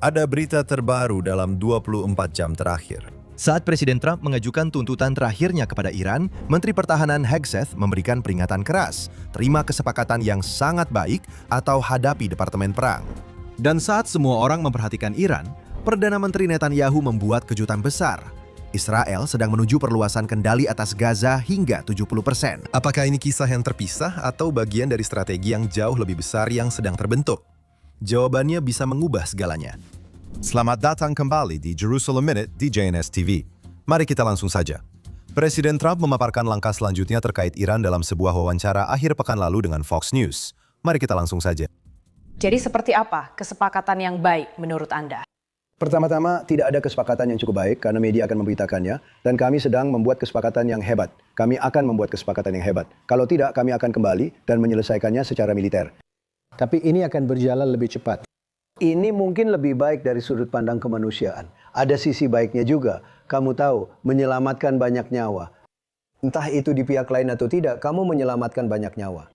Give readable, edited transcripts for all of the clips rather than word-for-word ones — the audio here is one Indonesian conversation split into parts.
Ada berita terbaru dalam 24 jam terakhir. Saat Presiden Trump mengajukan tuntutan terakhirnya kepada Iran, Menteri Pertahanan Hegseth memberikan peringatan keras, terima kesepakatan yang sangat baik atau hadapi Departemen Perang. Dan saat semua orang memperhatikan Iran, Perdana Menteri Netanyahu membuat kejutan besar. Israel sedang menuju perluasan kendali atas Gaza hingga 70%. Apakah ini kisah yang terpisah atau bagian dari strategi yang jauh lebih besar yang sedang terbentuk? Jawabannya bisa mengubah segalanya. Selamat datang kembali di Jerusalem Minute di JNS TV. Mari kita langsung saja. Presiden Trump memaparkan langkah selanjutnya terkait Iran dalam sebuah wawancara akhir pekan lalu dengan Fox News. Mari kita langsung saja. Jadi seperti apa kesepakatan yang baik menurut Anda? Pertama-tama, tidak ada kesepakatan yang cukup baik karena media akan memberitakannya dan kami sedang membuat kesepakatan yang hebat. Kami akan membuat kesepakatan yang hebat. Kalau tidak, kami akan kembali dan menyelesaikannya secara militer. Tapi ini akan berjalan lebih cepat. Ini mungkin lebih baik dari sudut pandang kemanusiaan. Ada sisi baiknya juga. Kamu tahu, menyelamatkan banyak nyawa. Entah itu di pihak lain atau tidak, kamu menyelamatkan banyak nyawa.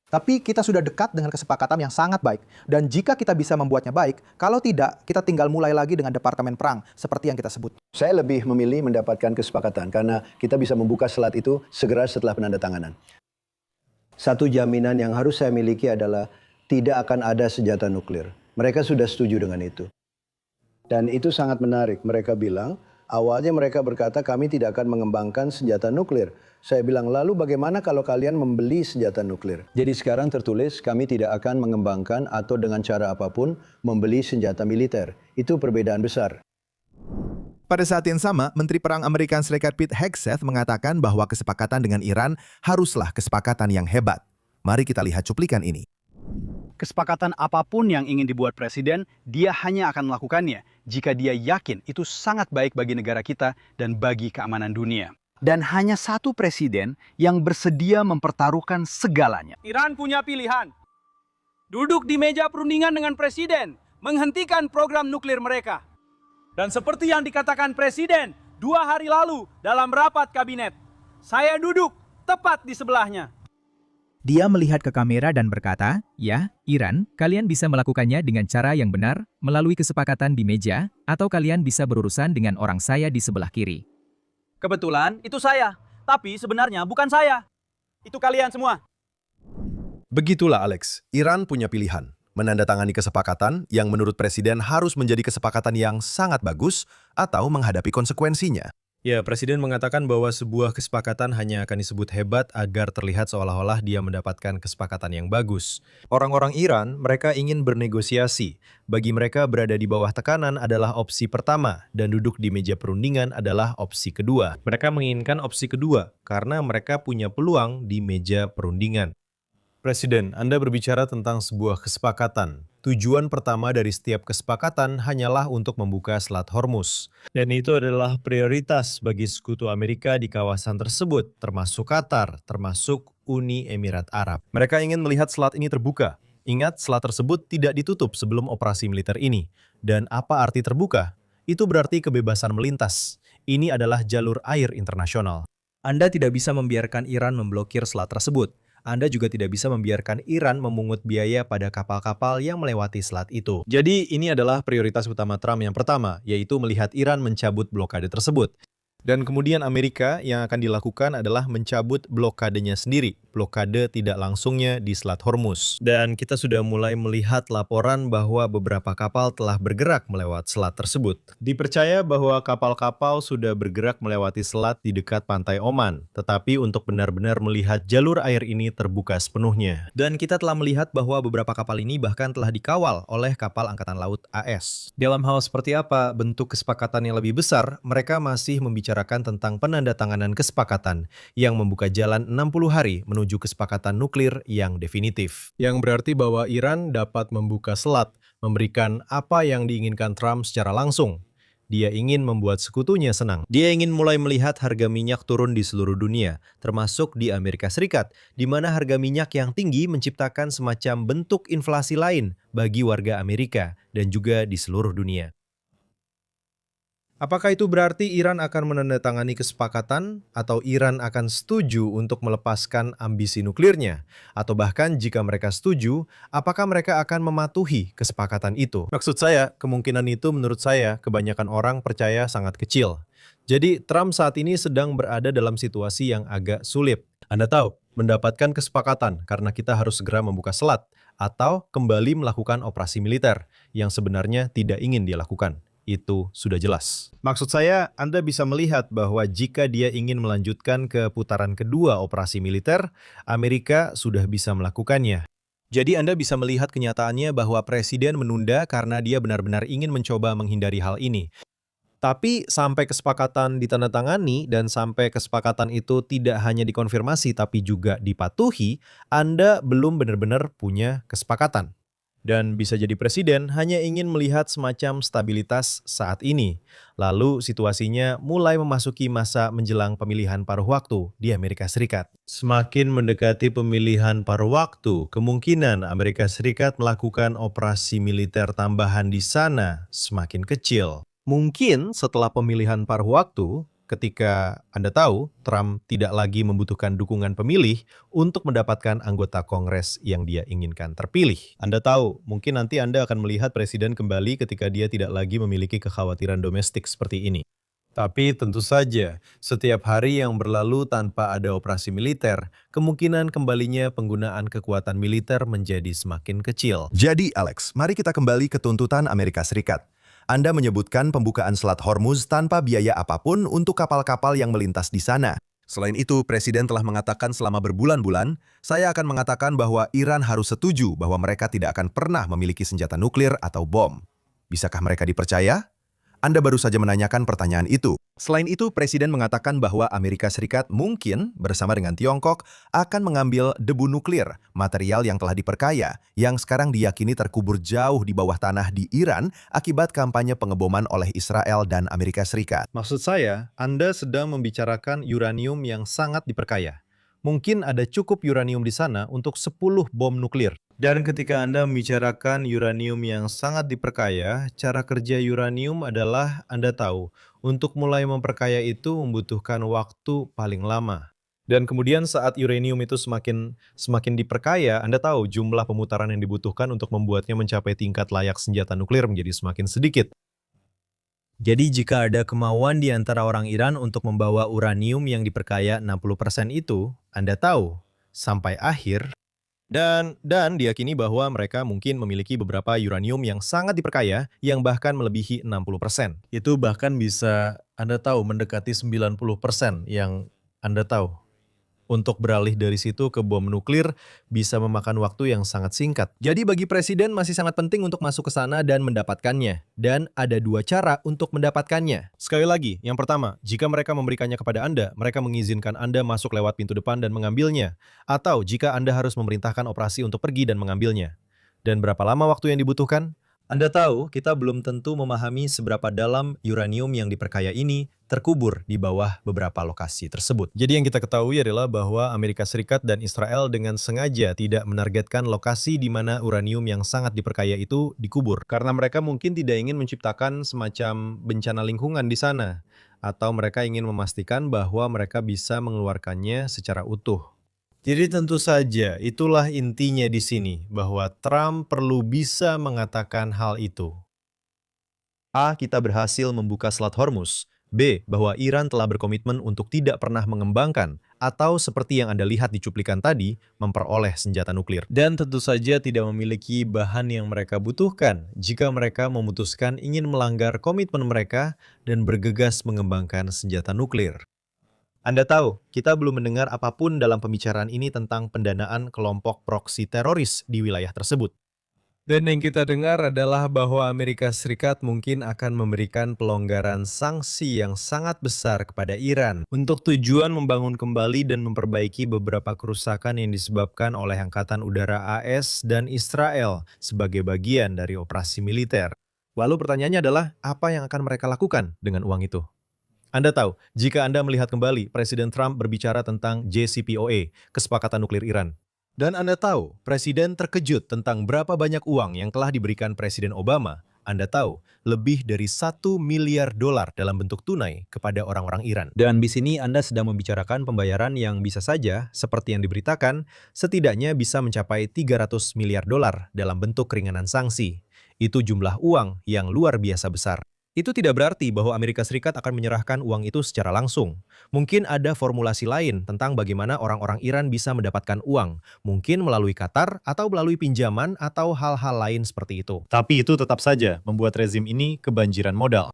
Tapi kita sudah dekat dengan kesepakatan yang sangat baik. Dan jika kita bisa membuatnya baik, kalau tidak, kita tinggal mulai lagi dengan Departemen Perang, seperti yang kita sebut. Saya lebih memilih mendapatkan kesepakatan karena kita bisa membuka selat itu segera setelah penandatanganan. Satu jaminan yang harus saya miliki adalah tidak akan ada senjata nuklir. Mereka sudah setuju dengan itu. Dan itu sangat menarik. Mereka bilang, awalnya mereka berkata kami tidak akan mengembangkan senjata nuklir. Saya bilang, lalu bagaimana kalau kalian membeli senjata nuklir? Jadi sekarang tertulis kami tidak akan mengembangkan atau dengan cara apapun membeli senjata militer. Itu perbedaan besar. Pada saat yang sama, Menteri Perang Amerika Serikat Pete Hegseth mengatakan bahwa kesepakatan dengan Iran haruslah kesepakatan yang hebat. Mari kita lihat cuplikan ini. Kesepakatan apapun yang ingin dibuat presiden, dia hanya akan melakukannya jika dia yakin itu sangat baik bagi negara kita dan bagi keamanan dunia. Dan hanya satu presiden yang bersedia mempertaruhkan segalanya. Iran punya pilihan. Duduk di meja perundingan dengan presiden, menghentikan program nuklir mereka. Dan seperti yang dikatakan presiden 2 hari lalu dalam rapat kabinet, saya duduk tepat di sebelahnya. Dia melihat ke kamera dan berkata, "Ya, Iran, kalian bisa melakukannya dengan cara yang benar, melalui kesepakatan di meja, atau kalian bisa berurusan dengan orang saya di sebelah kiri." Kebetulan itu saya, tapi sebenarnya bukan saya. Itu kalian semua. Begitulah Alex, Iran punya pilihan. Menandatangani kesepakatan yang menurut Presiden harus menjadi kesepakatan yang sangat bagus atau menghadapi konsekuensinya. Ya, Presiden mengatakan bahwa sebuah kesepakatan hanya akan disebut hebat agar terlihat seolah-olah dia mendapatkan kesepakatan yang bagus. Orang-orang Iran, mereka ingin bernegosiasi. Bagi mereka berada di bawah tekanan adalah opsi pertama, dan duduk di meja perundingan adalah opsi kedua. Mereka menginginkan opsi kedua, karena mereka punya peluang di meja perundingan. Presiden, Anda berbicara tentang sebuah kesepakatan. Tujuan pertama dari setiap kesepakatan hanyalah untuk membuka Selat Hormuz. Dan itu adalah prioritas bagi sekutu Amerika di kawasan tersebut, termasuk Qatar, termasuk Uni Emirat Arab. Mereka ingin melihat selat ini terbuka. Ingat, selat tersebut tidak ditutup sebelum operasi militer ini. Dan apa arti terbuka? Itu berarti kebebasan melintas. Ini adalah jalur air internasional. Anda tidak bisa membiarkan Iran memblokir selat tersebut. Anda juga tidak bisa membiarkan Iran memungut biaya pada kapal-kapal yang melewati selat itu. Jadi ini adalah prioritas utama Trump yang pertama, yaitu melihat Iran mencabut blokade tersebut. Dan kemudian Amerika yang akan dilakukan adalah mencabut blokadenya sendiri, blokade tidak langsungnya di Selat Hormuz. Dan kita sudah mulai melihat laporan bahwa beberapa kapal telah bergerak melewati selat tersebut. Dipercaya bahwa kapal-kapal sudah bergerak melewati selat di dekat pantai Oman, tetapi untuk benar-benar melihat jalur air ini terbuka sepenuhnya. Dan kita telah melihat bahwa beberapa kapal ini bahkan telah dikawal oleh kapal Angkatan Laut AS. Dalam hal seperti apa bentuk kesepakatan yang lebih besar, mereka masih membicarakan tentang penandatanganan kesepakatan yang membuka jalan 60 hari menuju kesepakatan nuklir yang definitif. Yang berarti bahwa Iran dapat membuka selat, memberikan apa yang diinginkan Trump secara langsung. Dia ingin membuat sekutunya senang. Dia ingin mulai melihat harga minyak turun di seluruh dunia, termasuk di Amerika Serikat, di mana harga minyak yang tinggi menciptakan semacam bentuk inflasi lain bagi warga Amerika dan juga di seluruh dunia. Apakah itu berarti Iran akan menandatangani kesepakatan atau Iran akan setuju untuk melepaskan ambisi nuklirnya? Atau bahkan jika mereka setuju, apakah mereka akan mematuhi kesepakatan itu? Maksud saya, kemungkinan itu menurut saya kebanyakan orang percaya sangat kecil. Jadi Trump saat ini sedang berada dalam situasi yang agak sulit. Anda tahu, mendapatkan kesepakatan karena kita harus segera membuka selat atau kembali melakukan operasi militer yang sebenarnya tidak ingin dia lakukan. Itu sudah jelas. Maksud saya, Anda bisa melihat bahwa jika dia ingin melanjutkan ke putaran kedua operasi militer, Amerika sudah bisa melakukannya. Jadi Anda bisa melihat kenyataannya bahwa Presiden menunda karena dia benar-benar ingin mencoba menghindari hal ini. Tapi sampai kesepakatan ditandatangani dan sampai kesepakatan itu tidak hanya dikonfirmasi tapi juga dipatuhi, Anda belum benar-benar punya kesepakatan. Dan bisa jadi presiden hanya ingin melihat semacam stabilitas saat ini. Lalu situasinya mulai memasuki masa menjelang pemilihan paruh waktu di Amerika Serikat. Semakin mendekati pemilihan paruh waktu, kemungkinan Amerika Serikat melakukan operasi militer tambahan di sana semakin kecil. Mungkin setelah pemilihan paruh waktu, ketika Anda tahu Trump tidak lagi membutuhkan dukungan pemilih untuk mendapatkan anggota Kongres yang dia inginkan terpilih. Anda tahu, mungkin nanti Anda akan melihat presiden kembali ketika dia tidak lagi memiliki kekhawatiran domestik seperti ini. Tapi tentu saja, setiap hari yang berlalu tanpa ada operasi militer, kemungkinan kembalinya penggunaan kekuatan militer menjadi semakin kecil. Jadi Alex, mari kita kembali ke tuntutan Amerika Serikat. Anda menyebutkan pembukaan Selat Hormuz tanpa biaya apapun untuk kapal-kapal yang melintas di sana. Selain itu, Presiden telah mengatakan selama berbulan-bulan, saya akan mengatakan bahwa Iran harus setuju bahwa mereka tidak akan pernah memiliki senjata nuklir atau bom. Bisakah mereka dipercaya? Anda baru saja menanyakan pertanyaan itu. Selain itu, Presiden mengatakan bahwa Amerika Serikat mungkin bersama dengan Tiongkok akan mengambil debu nuklir, material yang telah diperkaya, yang sekarang diyakini terkubur jauh di bawah tanah di Iran akibat kampanye pengeboman oleh Israel dan Amerika Serikat. Maksud saya, Anda sedang membicarakan uranium yang sangat diperkaya. Mungkin ada cukup uranium di sana untuk 10 bom nuklir. Dan ketika Anda membicarakan uranium yang sangat diperkaya, cara kerja uranium adalah Anda tahu, untuk mulai memperkaya itu membutuhkan waktu paling lama. Dan kemudian saat uranium itu semakin diperkaya, Anda tahu jumlah pemutaran yang dibutuhkan untuk membuatnya mencapai tingkat layak senjata nuklir menjadi semakin sedikit. Jadi jika ada kemauan di antara orang Iran untuk membawa uranium yang diperkaya 60% itu, Anda tahu, sampai akhir, dan diyakini bahwa mereka mungkin memiliki beberapa uranium yang sangat diperkaya yang bahkan melebihi 60%. Itu bahkan bisa Anda tahu mendekati 90% yang Anda tahu. Untuk beralih dari situ ke bom nuklir bisa memakan waktu yang sangat singkat. Jadi bagi presiden masih sangat penting untuk masuk ke sana dan mendapatkannya. Dan ada dua cara untuk mendapatkannya. Sekali lagi, yang pertama, jika mereka memberikannya kepada Anda, mereka mengizinkan Anda masuk lewat pintu depan dan mengambilnya. Atau jika Anda harus memerintahkan operasi untuk pergi dan mengambilnya. Dan berapa lama waktu yang dibutuhkan? Anda tahu, kita belum tentu memahami seberapa dalam uranium yang diperkaya ini terkubur di bawah beberapa lokasi tersebut. Jadi yang kita ketahui adalah bahwa Amerika Serikat dan Israel dengan sengaja tidak menargetkan lokasi di mana uranium yang sangat diperkaya itu dikubur. Karena mereka mungkin tidak ingin menciptakan semacam bencana lingkungan di sana. Atau mereka ingin memastikan bahwa mereka bisa mengeluarkannya secara utuh. Jadi tentu saja itulah intinya di sini, bahwa Trump perlu bisa mengatakan hal itu. A. Kita berhasil membuka Selat Hormuz. B. Bahwa Iran telah berkomitmen untuk tidak pernah mengembangkan, atau seperti yang Anda lihat di cuplikan tadi, memperoleh senjata nuklir. Dan tentu saja tidak memiliki bahan yang mereka butuhkan jika mereka memutuskan ingin melanggar komitmen mereka dan bergegas mengembangkan senjata nuklir. Anda tahu, kita belum mendengar apapun dalam pembicaraan ini tentang pendanaan kelompok proksi teroris di wilayah tersebut. Dan yang kita dengar adalah bahwa Amerika Serikat mungkin akan memberikan pelonggaran sanksi yang sangat besar kepada Iran untuk tujuan membangun kembali dan memperbaiki beberapa kerusakan yang disebabkan oleh Angkatan Udara AS dan Israel sebagai bagian dari operasi militer. Lalu pertanyaannya adalah, apa yang akan mereka lakukan dengan uang itu? Anda tahu, jika Anda melihat kembali, Presiden Trump berbicara tentang JCPOA, kesepakatan nuklir Iran. Dan Anda tahu, Presiden terkejut tentang berapa banyak uang yang telah diberikan Presiden Obama. Anda tahu, lebih dari $1 miliar dalam bentuk tunai kepada orang-orang Iran. Dan di sini Anda sedang membicarakan pembayaran yang bisa saja, seperti yang diberitakan, setidaknya bisa mencapai $300 miliar dalam bentuk keringanan sanksi. Itu jumlah uang yang luar biasa besar. Itu tidak berarti bahwa Amerika Serikat akan menyerahkan uang itu secara langsung. Mungkin ada formulasi lain tentang bagaimana orang-orang Iran bisa mendapatkan uang. Mungkin melalui Qatar atau melalui pinjaman atau hal-hal lain seperti itu. Tapi itu tetap saja membuat rezim ini kebanjiran modal.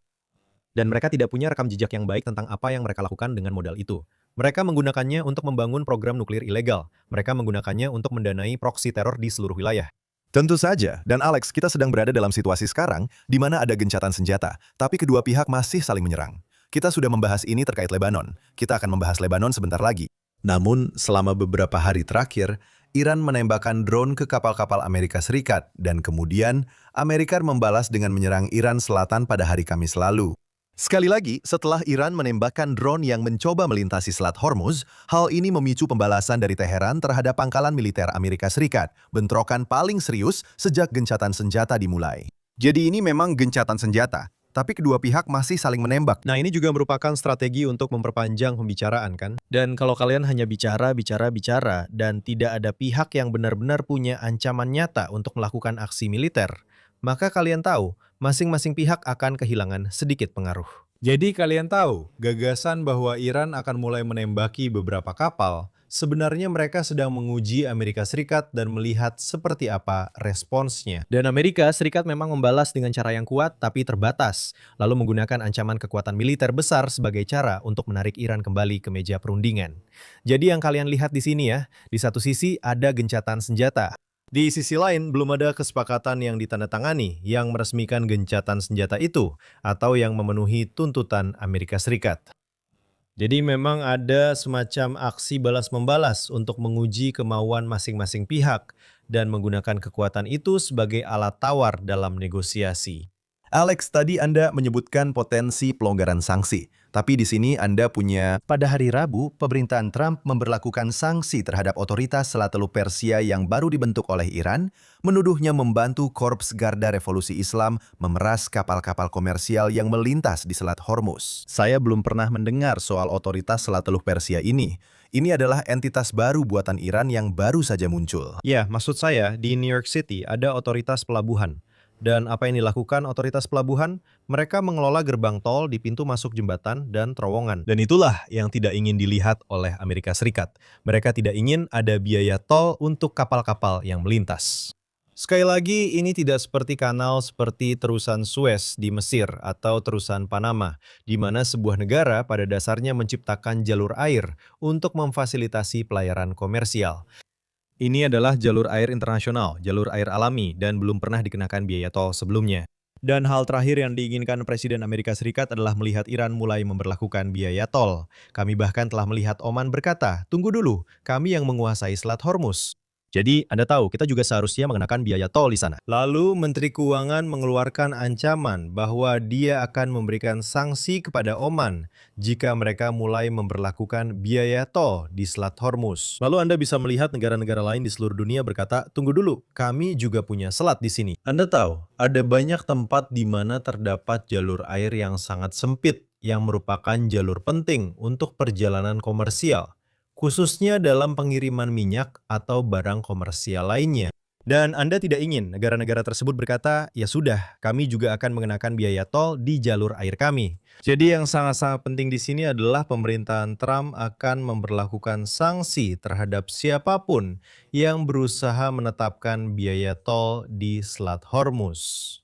Dan mereka tidak punya rekam jejak yang baik tentang apa yang mereka lakukan dengan modal itu. Mereka menggunakannya untuk membangun program nuklir ilegal. Mereka menggunakannya untuk mendanai proksi teror di seluruh wilayah. Tentu saja, dan Alex, kita sedang berada dalam situasi sekarang di mana ada gencatan senjata, tapi kedua pihak masih saling menyerang. Kita sudah membahas ini terkait Lebanon. Kita akan membahas Lebanon sebentar lagi. Namun, selama beberapa hari terakhir, Iran menembakkan drone ke kapal-kapal Amerika Serikat, dan kemudian Amerika membalas dengan menyerang Iran Selatan pada hari Kamis lalu. Sekali lagi, setelah Iran menembakkan drone yang mencoba melintasi Selat Hormuz, hal ini memicu pembalasan dari Teheran terhadap pangkalan militer Amerika Serikat, bentrokan paling serius sejak gencatan senjata dimulai. Jadi ini memang gencatan senjata, tapi kedua pihak masih saling menembak. Nah, ini juga merupakan strategi untuk memperpanjang pembicaraan, kan? Dan kalau kalian hanya bicara dan tidak ada pihak yang benar-benar punya ancaman nyata untuk melakukan aksi militer, maka kalian tahu, masing-masing pihak akan kehilangan sedikit pengaruh. Jadi kalian tahu, gagasan bahwa Iran akan mulai menembaki beberapa kapal, sebenarnya mereka sedang menguji Amerika Serikat dan melihat seperti apa responsnya. Dan Amerika Serikat memang membalas dengan cara yang kuat tapi terbatas, lalu menggunakan ancaman kekuatan militer besar sebagai cara untuk menarik Iran kembali ke meja perundingan. Jadi yang kalian lihat di sini ya, di satu sisi ada gencatan senjata. Di sisi lain, belum ada kesepakatan yang ditandatangani yang meresmikan gencatan senjata itu atau yang memenuhi tuntutan Amerika Serikat. Jadi memang ada semacam aksi balas-membalas untuk menguji kemauan masing-masing pihak dan menggunakan kekuatan itu sebagai alat tawar dalam negosiasi. Alex, tadi Anda menyebutkan potensi pelonggaran sanksi. Tapi di sini Anda punya... Pada hari Rabu, pemerintahan Trump memberlakukan sanksi terhadap otoritas Selat Teluk Persia yang baru dibentuk oleh Iran, menuduhnya membantu Korps Garda Revolusi Islam memeras kapal-kapal komersial yang melintas di Selat Hormuz. Saya belum pernah mendengar soal otoritas Selat Teluk Persia ini. Ini adalah entitas baru buatan Iran yang baru saja muncul. Ya, maksud saya di New York City ada otoritas pelabuhan. Dan apa yang dilakukan otoritas pelabuhan? Mereka mengelola gerbang tol di pintu masuk jembatan dan terowongan. Dan itulah yang tidak ingin dilihat oleh Amerika Serikat. Mereka tidak ingin ada biaya tol untuk kapal-kapal yang melintas. Sekali lagi, ini tidak seperti kanal seperti terusan Suez di Mesir atau terusan Panama, di mana sebuah negara pada dasarnya menciptakan jalur air untuk memfasilitasi pelayaran komersial. Ini adalah jalur air internasional, jalur air alami, dan belum pernah dikenakan biaya tol sebelumnya. Dan hal terakhir yang diinginkan Presiden Amerika Serikat adalah melihat Iran mulai memberlakukan biaya tol. Kami bahkan telah melihat Oman berkata, tunggu dulu, kami yang menguasai Selat Hormuz. Jadi, Anda tahu, kita juga seharusnya mengenakan biaya tol di sana. Lalu, Menteri Keuangan mengeluarkan ancaman bahwa dia akan memberikan sanksi kepada Oman jika mereka mulai memberlakukan biaya tol di Selat Hormuz. Lalu Anda bisa melihat negara-negara lain di seluruh dunia berkata, tunggu dulu, kami juga punya selat di sini. Anda tahu, ada banyak tempat di mana terdapat jalur air yang sangat sempit, yang merupakan jalur penting untuk perjalanan komersial, khususnya dalam pengiriman minyak atau barang komersial lainnya. Dan Anda tidak ingin negara-negara tersebut berkata, ya sudah, kami juga akan mengenakan biaya tol di jalur air kami. Jadi yang sangat-sangat penting di sini adalah pemerintahan Trump akan memberlakukan sanksi terhadap siapapun yang berusaha menetapkan biaya tol di Selat Hormuz.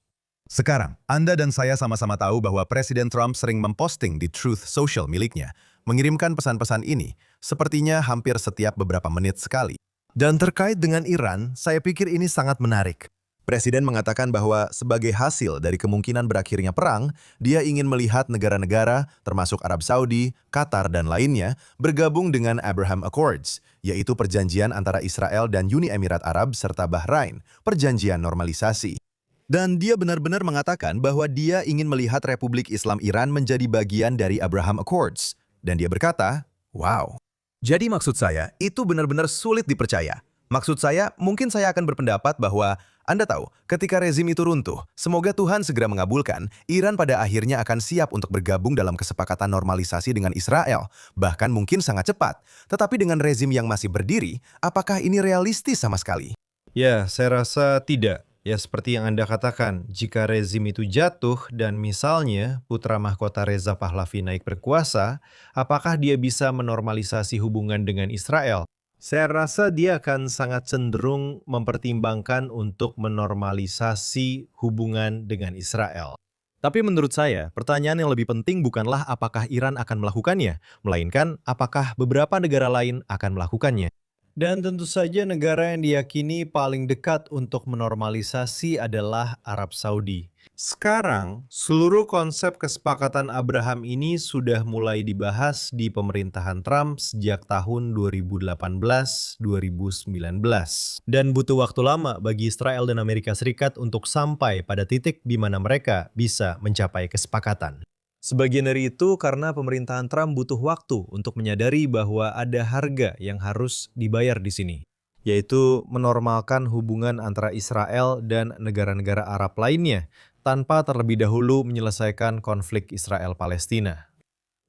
Sekarang, Anda dan saya sama-sama tahu bahwa Presiden Trump sering memposting di Truth Social miliknya, mengirimkan pesan-pesan ini, sepertinya hampir setiap beberapa menit sekali. Dan terkait dengan Iran, saya pikir ini sangat menarik. Presiden mengatakan bahwa sebagai hasil dari kemungkinan berakhirnya perang, dia ingin melihat negara-negara, termasuk Arab Saudi, Qatar, dan lainnya, bergabung dengan Abraham Accords, yaitu perjanjian antara Israel dan Uni Emirat Arab serta Bahrain, perjanjian normalisasi. Dan dia benar-benar mengatakan bahwa dia ingin melihat Republik Islam Iran menjadi bagian dari Abraham Accords. Dan dia berkata, wow. Jadi maksud saya, itu benar-benar sulit dipercaya. Maksud saya, mungkin saya akan berpendapat bahwa Anda tahu, ketika rezim itu runtuh, semoga Tuhan segera mengabulkan, Iran pada akhirnya akan siap untuk bergabung dalam kesepakatan normalisasi dengan Israel, bahkan mungkin sangat cepat. Tetapi dengan rezim yang masih berdiri, apakah ini realistis sama sekali? Ya, saya rasa tidak. Ya, seperti yang Anda katakan, jika rezim itu jatuh dan misalnya putra mahkota Reza Pahlavi naik berkuasa, apakah dia bisa menormalisasi hubungan dengan Israel? Saya rasa dia akan sangat cenderung mempertimbangkan untuk menormalisasi hubungan dengan Israel. Tapi menurut saya, pertanyaan yang lebih penting bukanlah apakah Iran akan melakukannya, melainkan apakah beberapa negara lain akan melakukannya. Dan tentu saja negara yang diyakini paling dekat untuk menormalisasi adalah Arab Saudi. Sekarang, seluruh konsep kesepakatan Abraham ini sudah mulai dibahas di pemerintahan Trump sejak tahun 2018-2019. Dan butuh waktu lama bagi Israel dan Amerika Serikat untuk sampai pada titik di mana mereka bisa mencapai kesepakatan. Sebagian dari itu karena pemerintahan Trump butuh waktu untuk menyadari bahwa ada harga yang harus dibayar di sini, yaitu menormalkan hubungan antara Israel dan negara-negara Arab lainnya tanpa terlebih dahulu menyelesaikan konflik Israel-Palestina.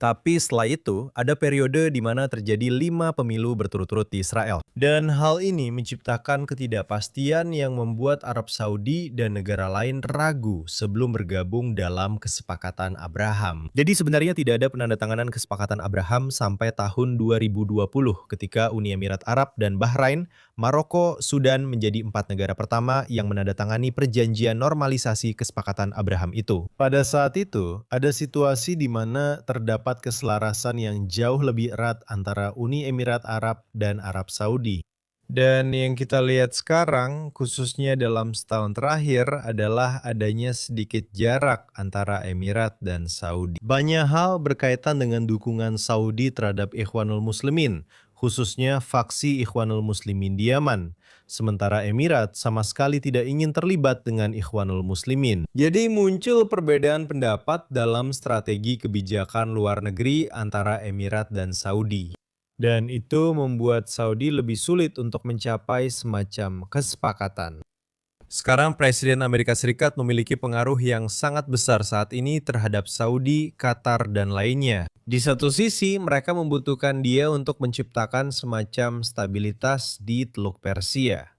Tapi setelah itu, ada periode di mana terjadi 5 pemilu berturut-turut di Israel. Dan hal ini menciptakan ketidakpastian yang membuat Arab Saudi dan negara lain ragu sebelum bergabung dalam kesepakatan Abraham. Jadi sebenarnya tidak ada penandatanganan kesepakatan Abraham sampai tahun 2020 ketika Uni Emirat Arab dan Bahrain, Maroko, Sudan menjadi 4 negara pertama yang menandatangani perjanjian normalisasi kesepakatan Abraham itu. Pada saat itu, ada situasi di mana terdapat keselarasan yang jauh lebih erat antara Uni Emirat Arab dan Arab Saudi. Dan yang kita lihat sekarang, khususnya dalam setahun terakhir, adalah adanya sedikit jarak antara Emirat dan Saudi. Banyak hal berkaitan dengan dukungan Saudi terhadap Ikhwanul Muslimin, khususnya faksi Ikhwanul Muslimin di Yaman. Sementara Emirat sama sekali tidak ingin terlibat dengan Ikhwanul Muslimin. Jadi muncul perbedaan pendapat dalam strategi kebijakan luar negeri antara Emirat dan Saudi. Dan itu membuat Saudi lebih sulit untuk mencapai semacam kesepakatan. Sekarang Presiden Amerika Serikat memiliki pengaruh yang sangat besar saat ini terhadap Saudi, Qatar, dan lainnya. Di satu sisi, mereka membutuhkan dia untuk menciptakan semacam stabilitas di Teluk Persia.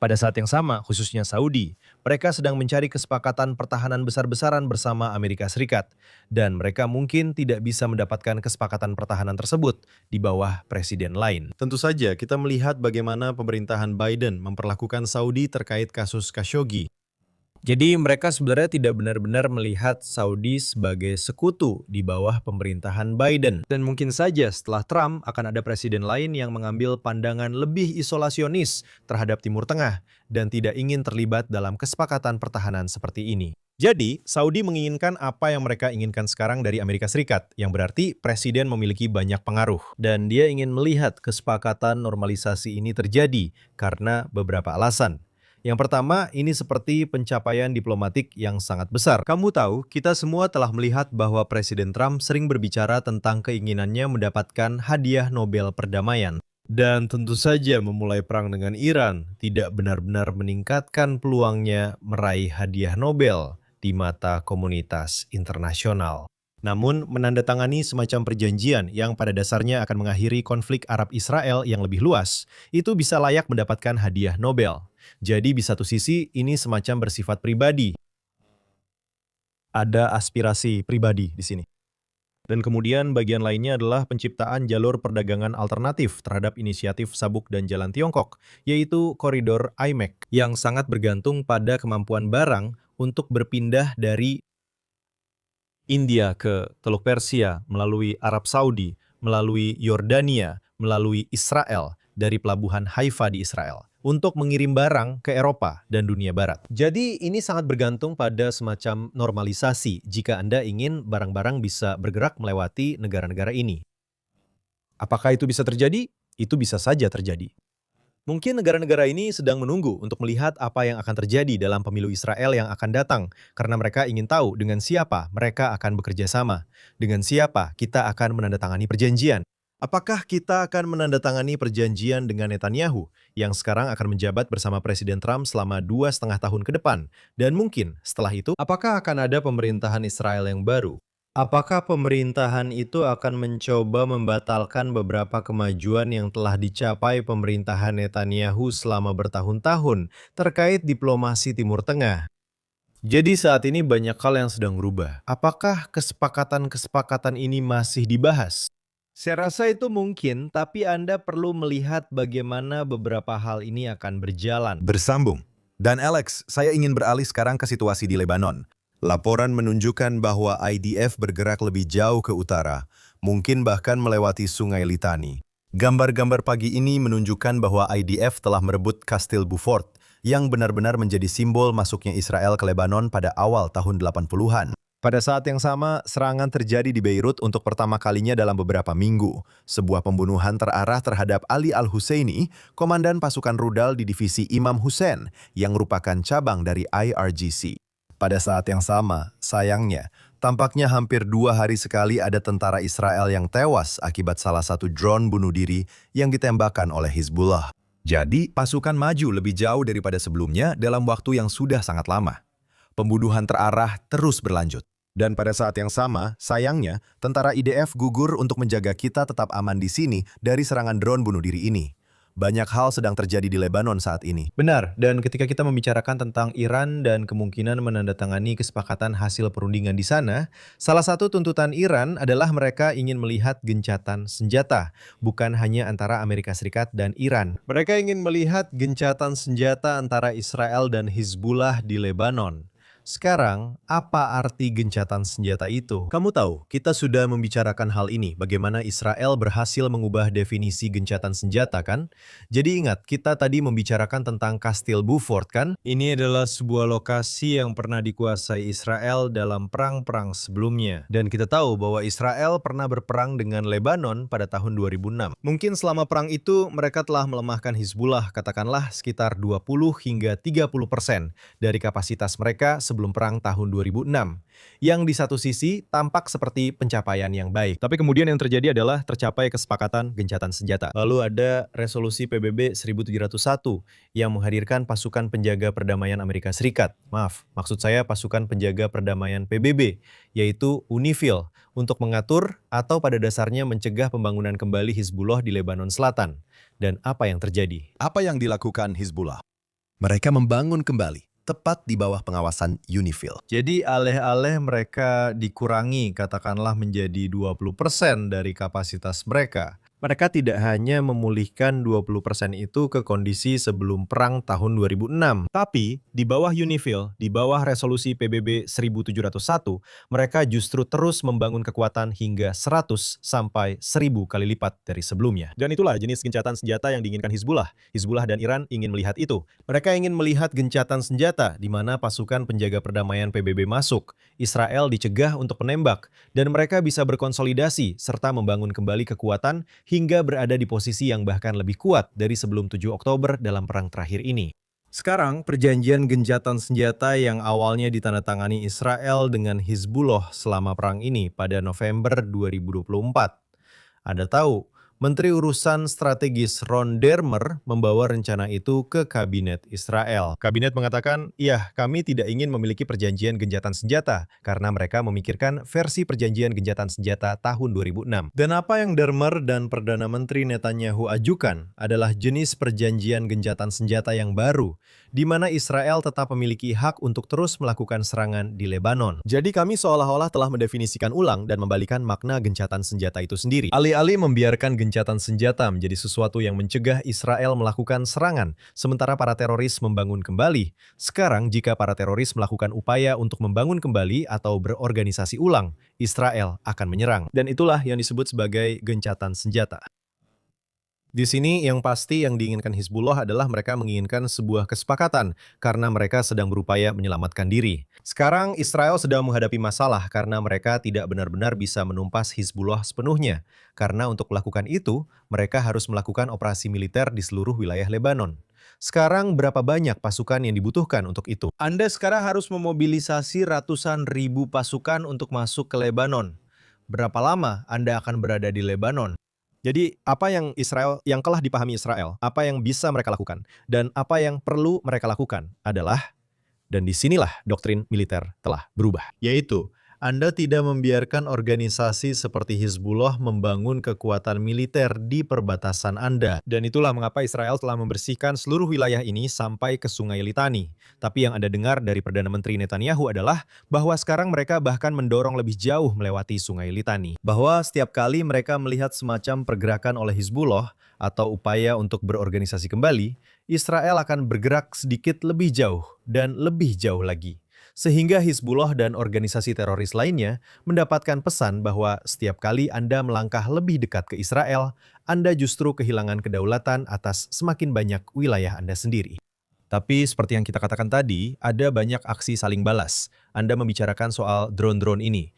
Pada saat yang sama, khususnya Saudi, mereka sedang mencari kesepakatan pertahanan besar-besaran bersama Amerika Serikat. Dan mereka mungkin tidak bisa mendapatkan kesepakatan pertahanan tersebut di bawah presiden lain. Tentu saja kita melihat bagaimana pemerintahan Biden memperlakukan Saudi terkait kasus Khashoggi. Jadi mereka sebenarnya tidak benar-benar melihat Saudi sebagai sekutu di bawah pemerintahan Biden. Dan mungkin saja setelah Trump akan ada presiden lain yang mengambil pandangan lebih isolasionis terhadap Timur Tengah dan tidak ingin terlibat dalam kesepakatan pertahanan seperti ini. Jadi, Saudi menginginkan apa yang mereka inginkan sekarang dari Amerika Serikat, yang berarti presiden memiliki banyak pengaruh. Dan dia ingin melihat kesepakatan normalisasi ini terjadi karena beberapa alasan. Yang pertama, ini seperti pencapaian diplomatik yang sangat besar. Kamu tahu, kita semua telah melihat bahwa Presiden Trump sering berbicara tentang keinginannya mendapatkan hadiah Nobel perdamaian. Dan tentu saja memulai perang dengan Iran tidak benar-benar meningkatkan peluangnya meraih hadiah Nobel di mata komunitas internasional. Namun, menandatangani semacam perjanjian yang pada dasarnya akan mengakhiri konflik Arab-Israel yang lebih luas, itu bisa layak mendapatkan hadiah Nobel. Jadi di satu sisi ini semacam bersifat pribadi. Ada aspirasi pribadi di sini. Dan kemudian bagian lainnya adalah penciptaan jalur perdagangan alternatif terhadap inisiatif sabuk dan jalan Tiongkok, yaitu koridor IMEC, yang sangat bergantung pada kemampuan barang untuk berpindah dari India ke Teluk Persia, melalui Arab Saudi, melalui Yordania, melalui Israel, dari pelabuhan Haifa di Israel, untuk mengirim barang ke Eropa dan dunia barat. Jadi ini sangat bergantung pada semacam normalisasi jika Anda ingin barang-barang bisa bergerak melewati negara-negara ini. Apakah itu bisa terjadi? Itu bisa saja terjadi. Mungkin negara-negara ini sedang menunggu untuk melihat apa yang akan terjadi dalam pemilu Israel yang akan datang, karena mereka ingin tahu dengan siapa mereka akan bekerja sama, dengan siapa kita akan menandatangani perjanjian. Apakah kita akan menandatangani perjanjian dengan Netanyahu yang sekarang akan menjabat bersama Presiden Trump selama 2,5 tahun ke depan? Dan mungkin setelah itu, apakah akan ada pemerintahan Israel yang baru? Apakah pemerintahan itu akan mencoba membatalkan beberapa kemajuan yang telah dicapai pemerintahan Netanyahu selama bertahun-tahun terkait diplomasi Timur Tengah? Jadi saat ini banyak hal yang sedang berubah. Apakah kesepakatan-kesepakatan ini masih dibahas? Saya rasa itu mungkin, tapi Anda perlu melihat bagaimana beberapa hal ini akan berjalan. Bersambung. Dan Alex, saya ingin beralih sekarang ke situasi di Lebanon. Laporan menunjukkan bahwa IDF bergerak lebih jauh ke utara, mungkin bahkan melewati Sungai Litani. Gambar-gambar pagi ini menunjukkan bahwa IDF telah merebut Kastil Beaufort, yang benar-benar menjadi simbol masuknya Israel ke Lebanon pada awal tahun 80-an. Pada saat yang sama, serangan terjadi di Beirut untuk pertama kalinya dalam beberapa minggu. Sebuah pembunuhan terarah terhadap Ali Al-Husseini, komandan pasukan rudal di divisi Imam Hussein, yang merupakan cabang dari IRGC. Pada saat yang sama, sayangnya, tampaknya hampir 2 hari sekali ada tentara Israel yang tewas akibat salah satu drone bunuh diri yang ditembakkan oleh Hizbullah. Jadi, pasukan maju lebih jauh daripada sebelumnya dalam waktu yang sudah sangat lama. Pembunuhan terarah terus berlanjut. Dan pada saat yang sama, sayangnya, tentara IDF gugur untuk menjaga kita tetap aman di sini dari serangan drone bunuh diri ini. Banyak hal sedang terjadi di Lebanon saat ini. Benar, dan ketika kita membicarakan tentang Iran dan kemungkinan menandatangani kesepakatan hasil perundingan di sana, salah satu tuntutan Iran adalah mereka ingin melihat gencatan senjata, bukan hanya antara Amerika Serikat dan Iran. Mereka ingin melihat gencatan senjata antara Israel dan Hizbullah di Lebanon. Sekarang, apa arti gencatan senjata itu? Kamu tahu, kita sudah membicarakan hal ini, bagaimana Israel berhasil mengubah definisi gencatan senjata, kan? Jadi ingat, kita tadi membicarakan tentang Kastil Beaufort, kan? Ini adalah sebuah lokasi yang pernah dikuasai Israel dalam perang-perang sebelumnya. Dan kita tahu bahwa Israel pernah berperang dengan Lebanon pada tahun 2006. Mungkin selama perang itu, mereka telah melemahkan Hizbullah, katakanlah sekitar 20 hingga 30% dari kapasitas mereka sebelum perang tahun 2006, yang di satu sisi tampak seperti pencapaian yang baik. Tapi kemudian yang terjadi adalah tercapai kesepakatan gencatan senjata. Lalu ada resolusi PBB 1701 yang menghadirkan pasukan penjaga perdamaian Amerika Serikat. Maksud saya pasukan penjaga perdamaian PBB, yaitu UNIFIL, untuk mengatur atau pada dasarnya mencegah pembangunan kembali Hizbullah di Lebanon Selatan. Dan apa yang terjadi? Apa yang dilakukan Hizbullah? Mereka membangun kembali, tepat di bawah pengawasan UNIFIL. Jadi alih-alih mereka dikurangi katakanlah menjadi 20% dari kapasitas mereka, mereka tidak hanya memulihkan 20% itu ke kondisi sebelum perang tahun 2006. Tapi di bawah UNIFIL, di bawah resolusi PBB 1701, mereka justru terus membangun kekuatan hingga 100 sampai 1000 kali lipat dari sebelumnya. Dan itulah jenis gencatan senjata yang diinginkan Hizbullah. Hizbullah dan Iran ingin melihat itu. Mereka ingin melihat gencatan senjata di mana pasukan penjaga perdamaian PBB masuk, Israel dicegah untuk menembak, dan mereka bisa berkonsolidasi serta membangun kembali kekuatan hingga berada di posisi yang bahkan lebih kuat dari sebelum 7 Oktober dalam perang terakhir ini. Sekarang, perjanjian gencatan senjata yang awalnya ditandatangani Israel dengan Hizbullah selama perang ini pada November 2024. Anda tahu, Menteri Urusan Strategis Ron Dermer membawa rencana itu ke Kabinet Israel. Kabinet mengatakan, ya, kami tidak ingin memiliki perjanjian gencatan senjata karena mereka memikirkan versi perjanjian gencatan senjata tahun 2006. Dan apa yang Dermer dan Perdana Menteri Netanyahu ajukan adalah jenis perjanjian gencatan senjata yang baru, di mana Israel tetap memiliki hak untuk terus melakukan serangan di Lebanon. Jadi kami seolah-olah telah mendefinisikan ulang dan membalikan makna gencatan senjata itu sendiri. Alih-alih membiarkan gencatan senjata menjadi sesuatu yang mencegah Israel melakukan serangan, sementara para teroris membangun kembali. Sekarang, jika para teroris melakukan upaya untuk membangun kembali atau berorganisasi ulang, Israel akan menyerang. Dan itulah yang disebut sebagai gencatan senjata. Di sini yang pasti yang diinginkan Hizbullah adalah mereka menginginkan sebuah kesepakatan karena mereka sedang berupaya menyelamatkan diri. Sekarang Israel sedang menghadapi masalah karena mereka tidak benar-benar bisa menumpas Hizbullah sepenuhnya. Karena untuk melakukan itu, mereka harus melakukan operasi militer di seluruh wilayah Lebanon. Sekarang berapa banyak pasukan yang dibutuhkan untuk itu? Anda sekarang harus memobilisasi ratusan ribu pasukan untuk masuk ke Lebanon. Berapa lama Anda akan berada di Lebanon? Jadi apa yang telah dipahami Israel, apa yang bisa mereka lakukan, dan apa yang perlu mereka lakukan adalah, dan disinilah doktrin militer telah berubah. Yaitu, Anda tidak membiarkan organisasi seperti Hizbullah membangun kekuatan militer di perbatasan Anda. Dan itulah mengapa Israel telah membersihkan seluruh wilayah ini sampai ke Sungai Litani. Tapi yang Anda dengar dari Perdana Menteri Netanyahu adalah bahwa sekarang mereka bahkan mendorong lebih jauh melewati Sungai Litani. Bahwa setiap kali mereka melihat semacam pergerakan oleh Hizbullah atau upaya untuk berorganisasi kembali, Israel akan bergerak sedikit lebih jauh dan lebih jauh lagi. Sehingga Hizbullah dan organisasi teroris lainnya mendapatkan pesan bahwa setiap kali Anda melangkah lebih dekat ke Israel, Anda justru kehilangan kedaulatan atas semakin banyak wilayah Anda sendiri. Tapi seperti yang kita katakan tadi, ada banyak aksi saling balas. Anda membicarakan soal drone-drone ini.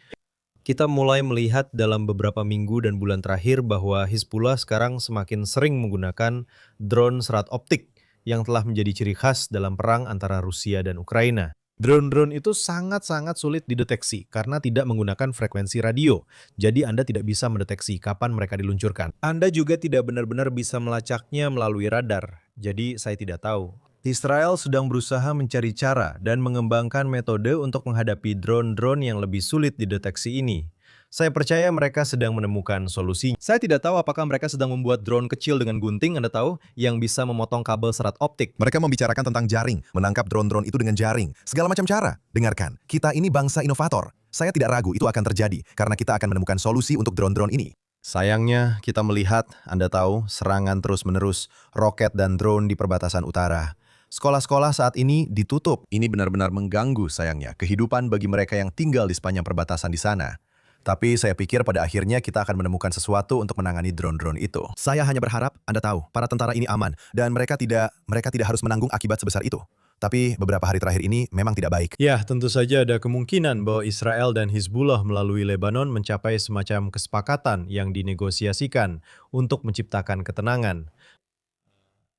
Kita mulai melihat dalam beberapa minggu dan bulan terakhir bahwa Hizbullah sekarang semakin sering menggunakan drone serat optik yang telah menjadi ciri khas dalam perang antara Rusia dan Ukraina. Drone-drone itu sangat-sangat sulit dideteksi karena tidak menggunakan frekuensi radio. Jadi Anda tidak bisa mendeteksi kapan mereka diluncurkan. Anda juga tidak benar-benar bisa melacaknya melalui radar. Jadi saya tidak tahu. Israel sedang berusaha mencari cara dan mengembangkan metode untuk menghadapi drone-drone yang lebih sulit dideteksi ini. Saya percaya mereka sedang menemukan solusi. Saya tidak tahu apakah mereka sedang membuat drone kecil dengan gunting, Anda tahu, yang bisa memotong kabel serat optik. Mereka membicarakan tentang jaring, menangkap drone-drone itu dengan jaring. Segala macam cara. Dengarkan, kita ini bangsa inovator. Saya tidak ragu itu akan terjadi, karena kita akan menemukan solusi untuk drone-drone ini. Sayangnya, kita melihat, Anda tahu, serangan terus-menerus, roket dan drone di perbatasan utara. Sekolah-sekolah saat ini ditutup. Ini benar-benar mengganggu, sayangnya, kehidupan bagi mereka yang tinggal di sepanjang perbatasan di sana. Tapi saya pikir pada akhirnya kita akan menemukan sesuatu untuk menangani drone-drone itu. Saya hanya berharap, Anda tahu, para tentara ini aman dan mereka tidak harus menanggung akibat sebesar itu. Tapi beberapa hari terakhir ini memang tidak baik. Ya, tentu saja ada kemungkinan bahwa Israel dan Hizbullah melalui Lebanon mencapai semacam kesepakatan yang dinegosiasikan untuk menciptakan ketenangan.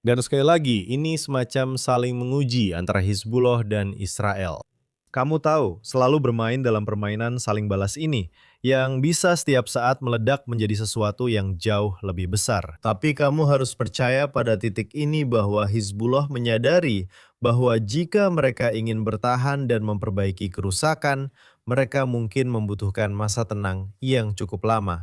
Dan sekali lagi, ini semacam saling menguji antara Hizbullah dan Israel. Kamu tahu, selalu bermain dalam permainan saling balas ini, yang bisa setiap saat meledak menjadi sesuatu yang jauh lebih besar. Tapi kamu harus percaya pada titik ini bahwa Hizbullah menyadari bahwa jika mereka ingin bertahan dan memperbaiki kerusakan, mereka mungkin membutuhkan masa tenang yang cukup lama.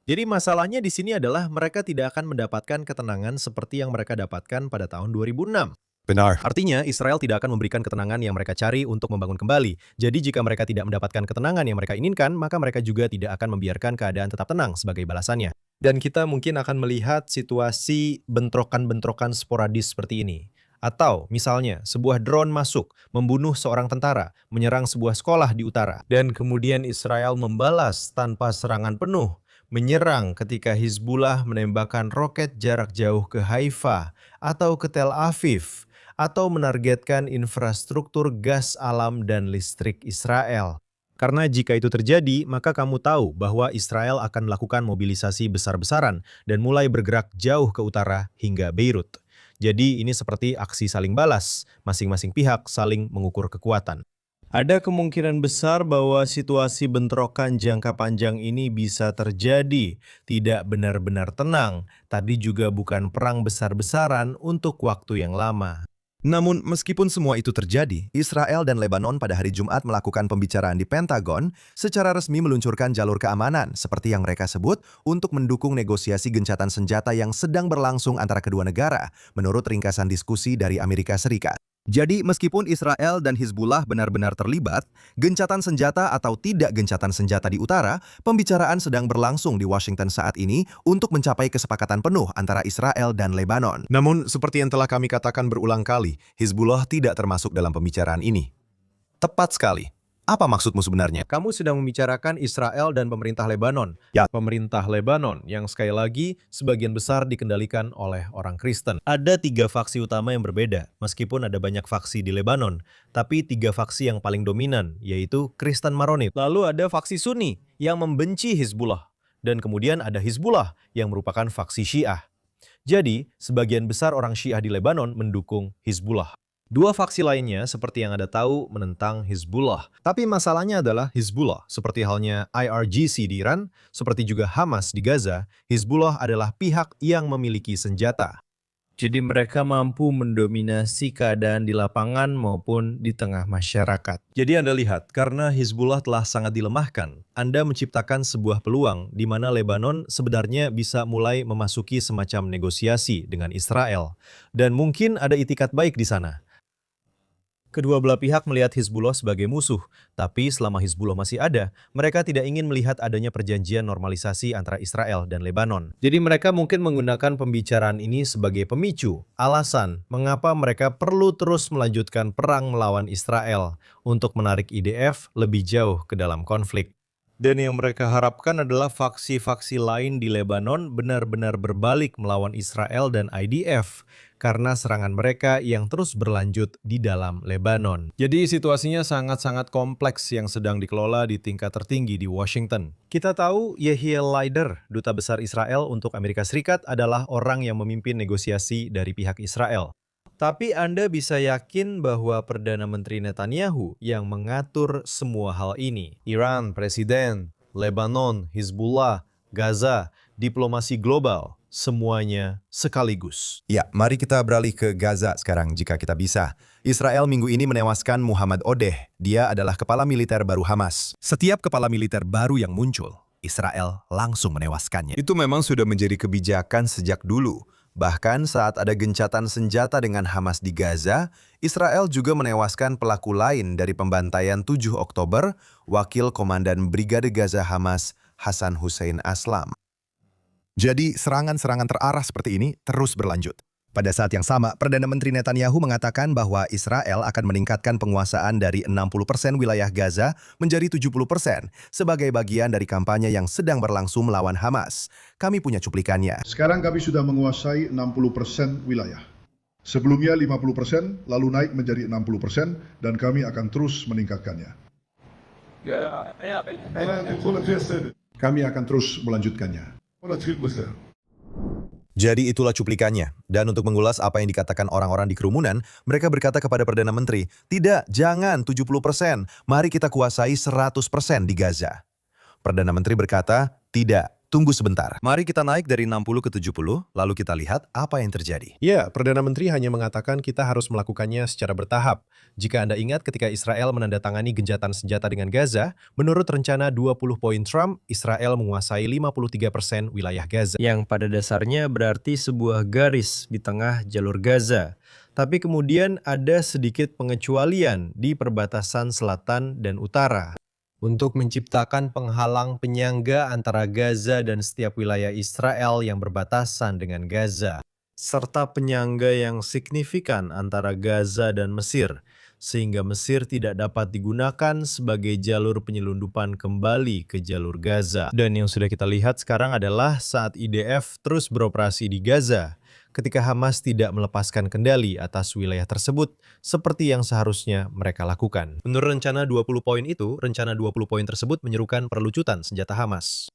Jadi masalahnya di sini adalah mereka tidak akan mendapatkan ketenangan seperti yang mereka dapatkan pada tahun 2006. Benar. Artinya, Israel tidak akan memberikan ketenangan yang mereka cari untuk membangun kembali. Jadi jika mereka tidak mendapatkan ketenangan yang mereka inginkan, maka mereka juga tidak akan membiarkan keadaan tetap tenang sebagai balasannya. Dan kita mungkin akan melihat situasi bentrokan-bentrokan sporadis seperti ini. Atau misalnya, sebuah drone masuk, membunuh seorang tentara, menyerang sebuah sekolah di utara. Dan kemudian Israel membalas tanpa serangan penuh. Menyerang ketika Hizbullah menembakkan roket jarak jauh ke Haifa atau ke Tel Aviv, atau menargetkan infrastruktur gas alam dan listrik Israel. Karena jika itu terjadi, maka kamu tahu bahwa Israel akan melakukan mobilisasi besar-besaran dan mulai bergerak jauh ke utara hingga Beirut. Jadi ini seperti aksi saling balas, masing-masing pihak saling mengukur kekuatan. Ada kemungkinan besar bahwa situasi bentrokan jangka panjang ini bisa terjadi, tidak benar-benar tenang, tadi juga bukan perang besar-besaran untuk waktu yang lama. Namun, meskipun semua itu terjadi, Israel dan Lebanon pada hari Jumat melakukan pembicaraan di Pentagon secara resmi meluncurkan jalur keamanan, seperti yang mereka sebut, untuk mendukung negosiasi gencatan senjata yang sedang berlangsung antara kedua negara, menurut ringkasan diskusi dari Amerika Serikat. Jadi, meskipun Israel dan Hizbullah benar-benar terlibat, gencatan senjata atau tidak gencatan senjata di utara, pembicaraan sedang berlangsung di Washington saat ini untuk mencapai kesepakatan penuh antara Israel dan Lebanon. Namun, seperti yang telah kami katakan berulang kali, Hizbullah tidak termasuk dalam pembicaraan ini. Tepat sekali. Apa maksudmu sebenarnya? Kamu sedang membicarakan Israel dan pemerintah Lebanon. Ya. Pemerintah Lebanon yang sekali lagi sebagian besar dikendalikan oleh orang Kristen. Ada 3 faksi utama yang berbeda, meskipun ada banyak faksi di Lebanon. Tapi 3 faksi yang paling dominan, yaitu Kristen Maronit. Lalu ada faksi Sunni yang membenci Hizbullah. Dan kemudian ada Hizbullah yang merupakan faksi Syiah. Jadi, sebagian besar orang Syiah di Lebanon mendukung Hizbullah. Dua faksi lainnya, seperti yang Anda tahu, menentang Hizbullah. Tapi masalahnya adalah Hizbullah, seperti halnya IRGC di Iran, seperti juga Hamas di Gaza, Hizbullah adalah pihak yang memiliki senjata. Jadi mereka mampu mendominasi keadaan di lapangan maupun di tengah masyarakat. Jadi Anda lihat, karena Hizbullah telah sangat dilemahkan, Anda menciptakan sebuah peluang di mana Lebanon sebenarnya bisa mulai memasuki semacam negosiasi dengan Israel. Dan mungkin ada itikat baik di sana. Kedua belah pihak melihat Hizbullah sebagai musuh, tapi selama Hizbullah masih ada, mereka tidak ingin melihat adanya perjanjian normalisasi antara Israel dan Lebanon. Jadi mereka mungkin menggunakan pembicaraan ini sebagai pemicu, alasan mengapa mereka perlu terus melanjutkan perang melawan Israel untuk menarik IDF lebih jauh ke dalam konflik. Dan yang mereka harapkan adalah faksi-faksi lain di Lebanon benar-benar berbalik melawan Israel dan IDF karena serangan mereka yang terus berlanjut di dalam Lebanon. Jadi situasinya sangat-sangat kompleks yang sedang dikelola di tingkat tertinggi di Washington. Kita tahu Yehiel Leider, Duta Besar Israel untuk Amerika Serikat, adalah orang yang memimpin negosiasi dari pihak Israel. Tapi Anda bisa yakin bahwa Perdana Menteri Netanyahu yang mengatur semua hal ini. Iran, Presiden, Lebanon, Hizbullah, Gaza, diplomasi global, semuanya sekaligus. Ya, mari kita beralih ke Gaza sekarang jika kita bisa. Israel minggu ini menewaskan Muhammad Odeh. Dia adalah kepala militer baru Hamas. Setiap kepala militer baru yang muncul, Israel langsung menewaskannya. Itu memang sudah menjadi kebijakan sejak dulu. Bahkan saat ada gencatan senjata dengan Hamas di Gaza, Israel juga menewaskan pelaku lain dari pembantaian 7 Oktober, Wakil Komandan Brigade Gaza Hamas, Hassan Hussein Aslam. Jadi serangan-serangan terarah seperti ini terus berlanjut. Pada saat yang sama, Perdana Menteri Netanyahu mengatakan bahwa Israel akan meningkatkan penguasaan dari 60% wilayah Gaza menjadi 70% sebagai bagian dari kampanye yang sedang berlangsung melawan Hamas. Kami punya cuplikannya. Sekarang kami sudah menguasai 60% wilayah. Sebelumnya 50%, lalu naik menjadi 60%, dan kami akan terus meningkatkannya. Kami akan terus melanjutkannya. Jadi itulah cuplikannya. Dan untuk mengulas apa yang dikatakan orang-orang di kerumunan, mereka berkata kepada Perdana Menteri, tidak, jangan 70%, mari kita kuasai 100% di Gaza. Perdana Menteri berkata, tidak, tunggu sebentar. Mari kita naik dari 60 ke 70, lalu kita lihat apa yang terjadi. Ya, Perdana Menteri hanya mengatakan kita harus melakukannya secara bertahap. Jika Anda ingat ketika Israel menandatangani gencatan senjata dengan Gaza, menurut rencana 20 poin Trump, Israel menguasai 53% wilayah Gaza. Yang pada dasarnya berarti sebuah garis di tengah jalur Gaza. Tapi kemudian ada sedikit pengecualian di perbatasan selatan dan utara, untuk menciptakan penghalang penyangga antara Gaza dan setiap wilayah Israel yang berbatasan dengan Gaza, serta penyangga yang signifikan antara Gaza dan Mesir, sehingga Mesir tidak dapat digunakan sebagai jalur penyelundupan kembali ke jalur Gaza. Dan yang sudah kita lihat sekarang adalah saat IDF terus beroperasi di Gaza, ketika Hamas tidak melepaskan kendali atas wilayah tersebut seperti yang seharusnya mereka lakukan. Menurut rencana 20 poin itu, rencana 20 poin tersebut menyerukan perlucutan senjata Hamas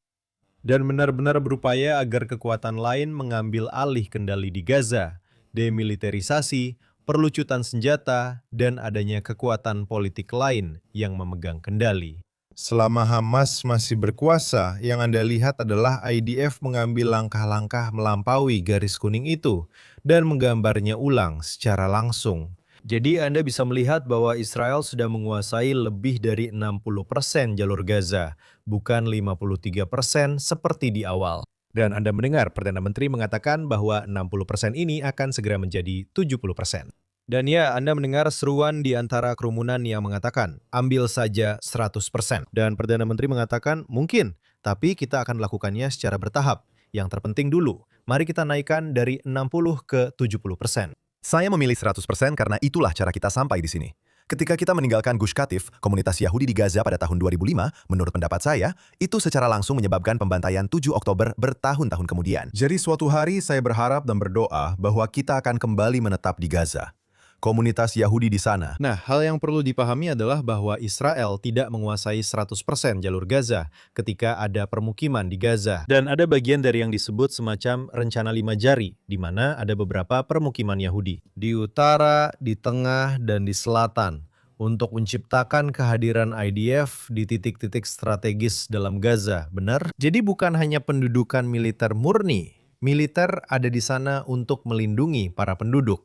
dan benar-benar berupaya agar kekuatan lain mengambil alih kendali di Gaza, demilitarisasi, perlucutan senjata, dan adanya kekuatan politik lain yang memegang kendali. Selama Hamas masih berkuasa, yang Anda lihat adalah IDF mengambil langkah-langkah melampaui garis kuning itu dan menggambarnya ulang secara langsung. Jadi Anda bisa melihat bahwa Israel sudah menguasai lebih dari 60% jalur Gaza, bukan 53% seperti di awal. Dan Anda mendengar Perdana Menteri mengatakan bahwa 60% ini akan segera menjadi 70%. Dan ya, Anda mendengar seruan di antara kerumunan yang mengatakan, ambil saja 100%. Dan Perdana Menteri mengatakan, mungkin, tapi kita akan melakukannya secara bertahap. Yang terpenting dulu, mari kita naikkan dari 60 ke 70%. Saya memilih 100% karena itulah cara kita sampai di sini. Ketika kita meninggalkan Gush Katif, komunitas Yahudi di Gaza pada tahun 2005, menurut pendapat saya, itu secara langsung menyebabkan pembantaian 7 Oktober bertahun-tahun kemudian. Jadi suatu hari saya berharap dan berdoa bahwa kita akan kembali menetap di Gaza. komunitas Yahudi di sana. Nah, hal yang perlu dipahami adalah bahwa Israel tidak menguasai 100% jalur Gaza ketika ada permukiman di Gaza. Dan ada bagian dari yang disebut semacam rencana 5 jari, di mana ada beberapa permukiman Yahudi. Di utara, di tengah, dan di selatan. Untuk menciptakan kehadiran IDF di titik-titik strategis dalam Gaza, benar? Jadi bukan hanya pendudukan militer murni, militer ada di sana untuk melindungi para penduduk.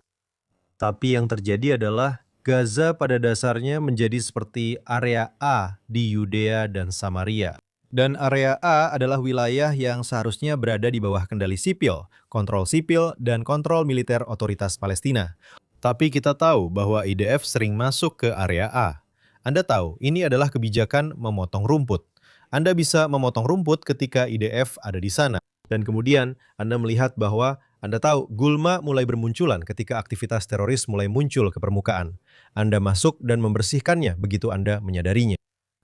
Tapi yang terjadi adalah Gaza pada dasarnya menjadi seperti area A di Yudea dan Samaria. Dan area A adalah wilayah yang seharusnya berada di bawah kendali sipil, dan kontrol militer otoritas Palestina. Tapi kita tahu bahwa IDF sering masuk ke area A. Anda tahu, ini adalah kebijakan memotong rumput. Anda bisa memotong rumput ketika IDF ada di sana. Dan kemudian Anda melihat bahwa Anda tahu gulma mulai bermunculan ketika aktivitas teroris mulai muncul ke permukaan. Anda masuk dan membersihkannya begitu Anda menyadarinya.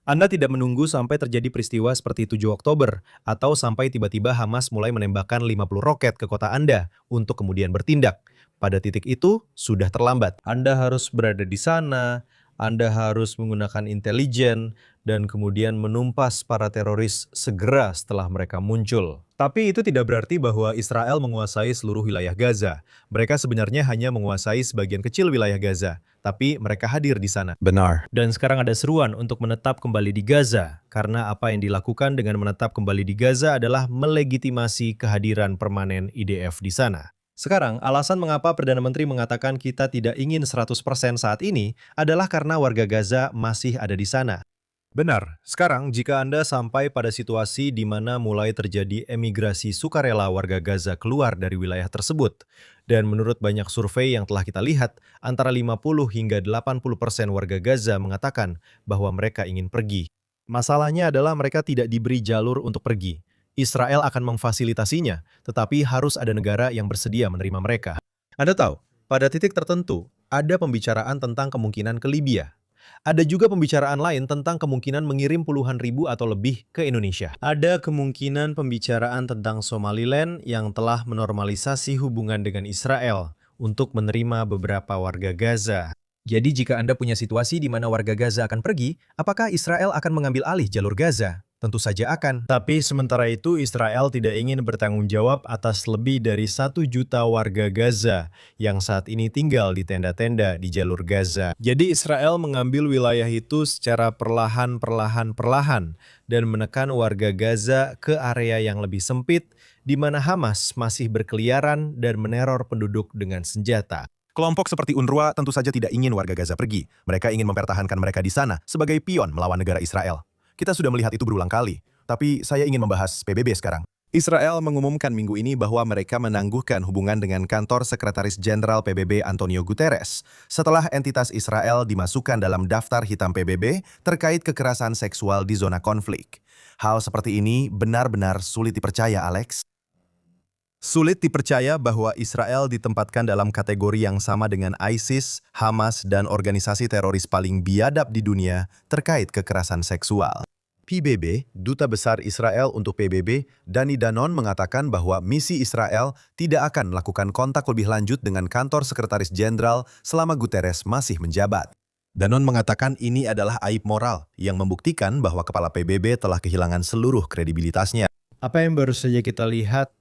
Anda tidak menunggu sampai terjadi peristiwa seperti 7 Oktober atau sampai tiba-tiba Hamas mulai menembakkan 50 roket ke kota Anda untuk kemudian bertindak. Pada titik itu, sudah terlambat. Anda harus berada di sana, Anda harus menggunakan intelijen, dan kemudian menumpas para teroris segera setelah mereka muncul. Tapi itu tidak berarti bahwa Israel menguasai seluruh wilayah Gaza. Mereka sebenarnya hanya menguasai sebagian kecil wilayah Gaza, tapi mereka hadir di sana. Benar. Dan sekarang ada seruan untuk menetap kembali di Gaza, karena apa yang dilakukan dengan menetap kembali di Gaza adalah melegitimasi kehadiran permanen IDF di sana. Sekarang, alasan mengapa Perdana Menteri mengatakan kita tidak ingin 100% saat ini adalah karena warga Gaza masih ada di sana. Benar, sekarang jika Anda sampai pada situasi di mana mulai terjadi emigrasi sukarela warga Gaza keluar dari wilayah tersebut, dan menurut banyak survei yang telah kita lihat, antara 50 hingga 80% warga Gaza mengatakan bahwa mereka ingin pergi. Masalahnya adalah mereka tidak diberi jalur untuk pergi. Israel akan memfasilitasinya, tetapi harus ada negara yang bersedia menerima mereka. Anda tahu, pada titik tertentu, ada pembicaraan tentang kemungkinan ke Libya. Ada juga pembicaraan lain tentang kemungkinan mengirim puluhan ribu atau lebih ke Indonesia. Ada kemungkinan pembicaraan tentang Somaliland yang telah menormalisasi hubungan dengan Israel untuk menerima beberapa warga Gaza. Jadi jika Anda punya situasi di mana warga Gaza akan pergi, apakah Israel akan mengambil alih jalur Gaza? Tentu saja akan. Tapi sementara itu Israel tidak ingin bertanggung jawab atas lebih dari 1 juta warga Gaza yang saat ini tinggal di tenda-tenda di jalur Gaza. Jadi Israel mengambil wilayah itu secara perlahan dan menekan warga Gaza ke area yang lebih sempit di mana Hamas masih berkeliaran dan meneror penduduk dengan senjata. Kelompok seperti UNRWA tentu saja tidak ingin warga Gaza pergi. Mereka ingin mempertahankan mereka di sana sebagai pion melawan negara Israel. Kita sudah melihat itu berulang kali, tapi saya ingin membahas PBB sekarang. Israel mengumumkan minggu ini bahwa mereka menangguhkan hubungan dengan kantor Sekretaris Jenderal PBB Antonio Guterres setelah entitas Israel dimasukkan dalam daftar hitam PBB terkait kekerasan seksual di zona konflik. Hal seperti ini benar-benar sulit dipercaya, Alex. Sulit dipercaya bahwa Israel ditempatkan dalam kategori yang sama dengan ISIS, Hamas, dan organisasi teroris paling biadab di dunia terkait kekerasan seksual. PBB, Duta Besar Israel untuk PBB, Dani Danon mengatakan bahwa misi Israel tidak akan melakukan kontak lebih lanjut dengan kantor Sekretaris Jenderal selama Guterres masih menjabat. Danon mengatakan ini adalah aib moral yang membuktikan bahwa kepala PBB telah kehilangan seluruh kredibilitasnya. Apa yang baru saja kita lihat,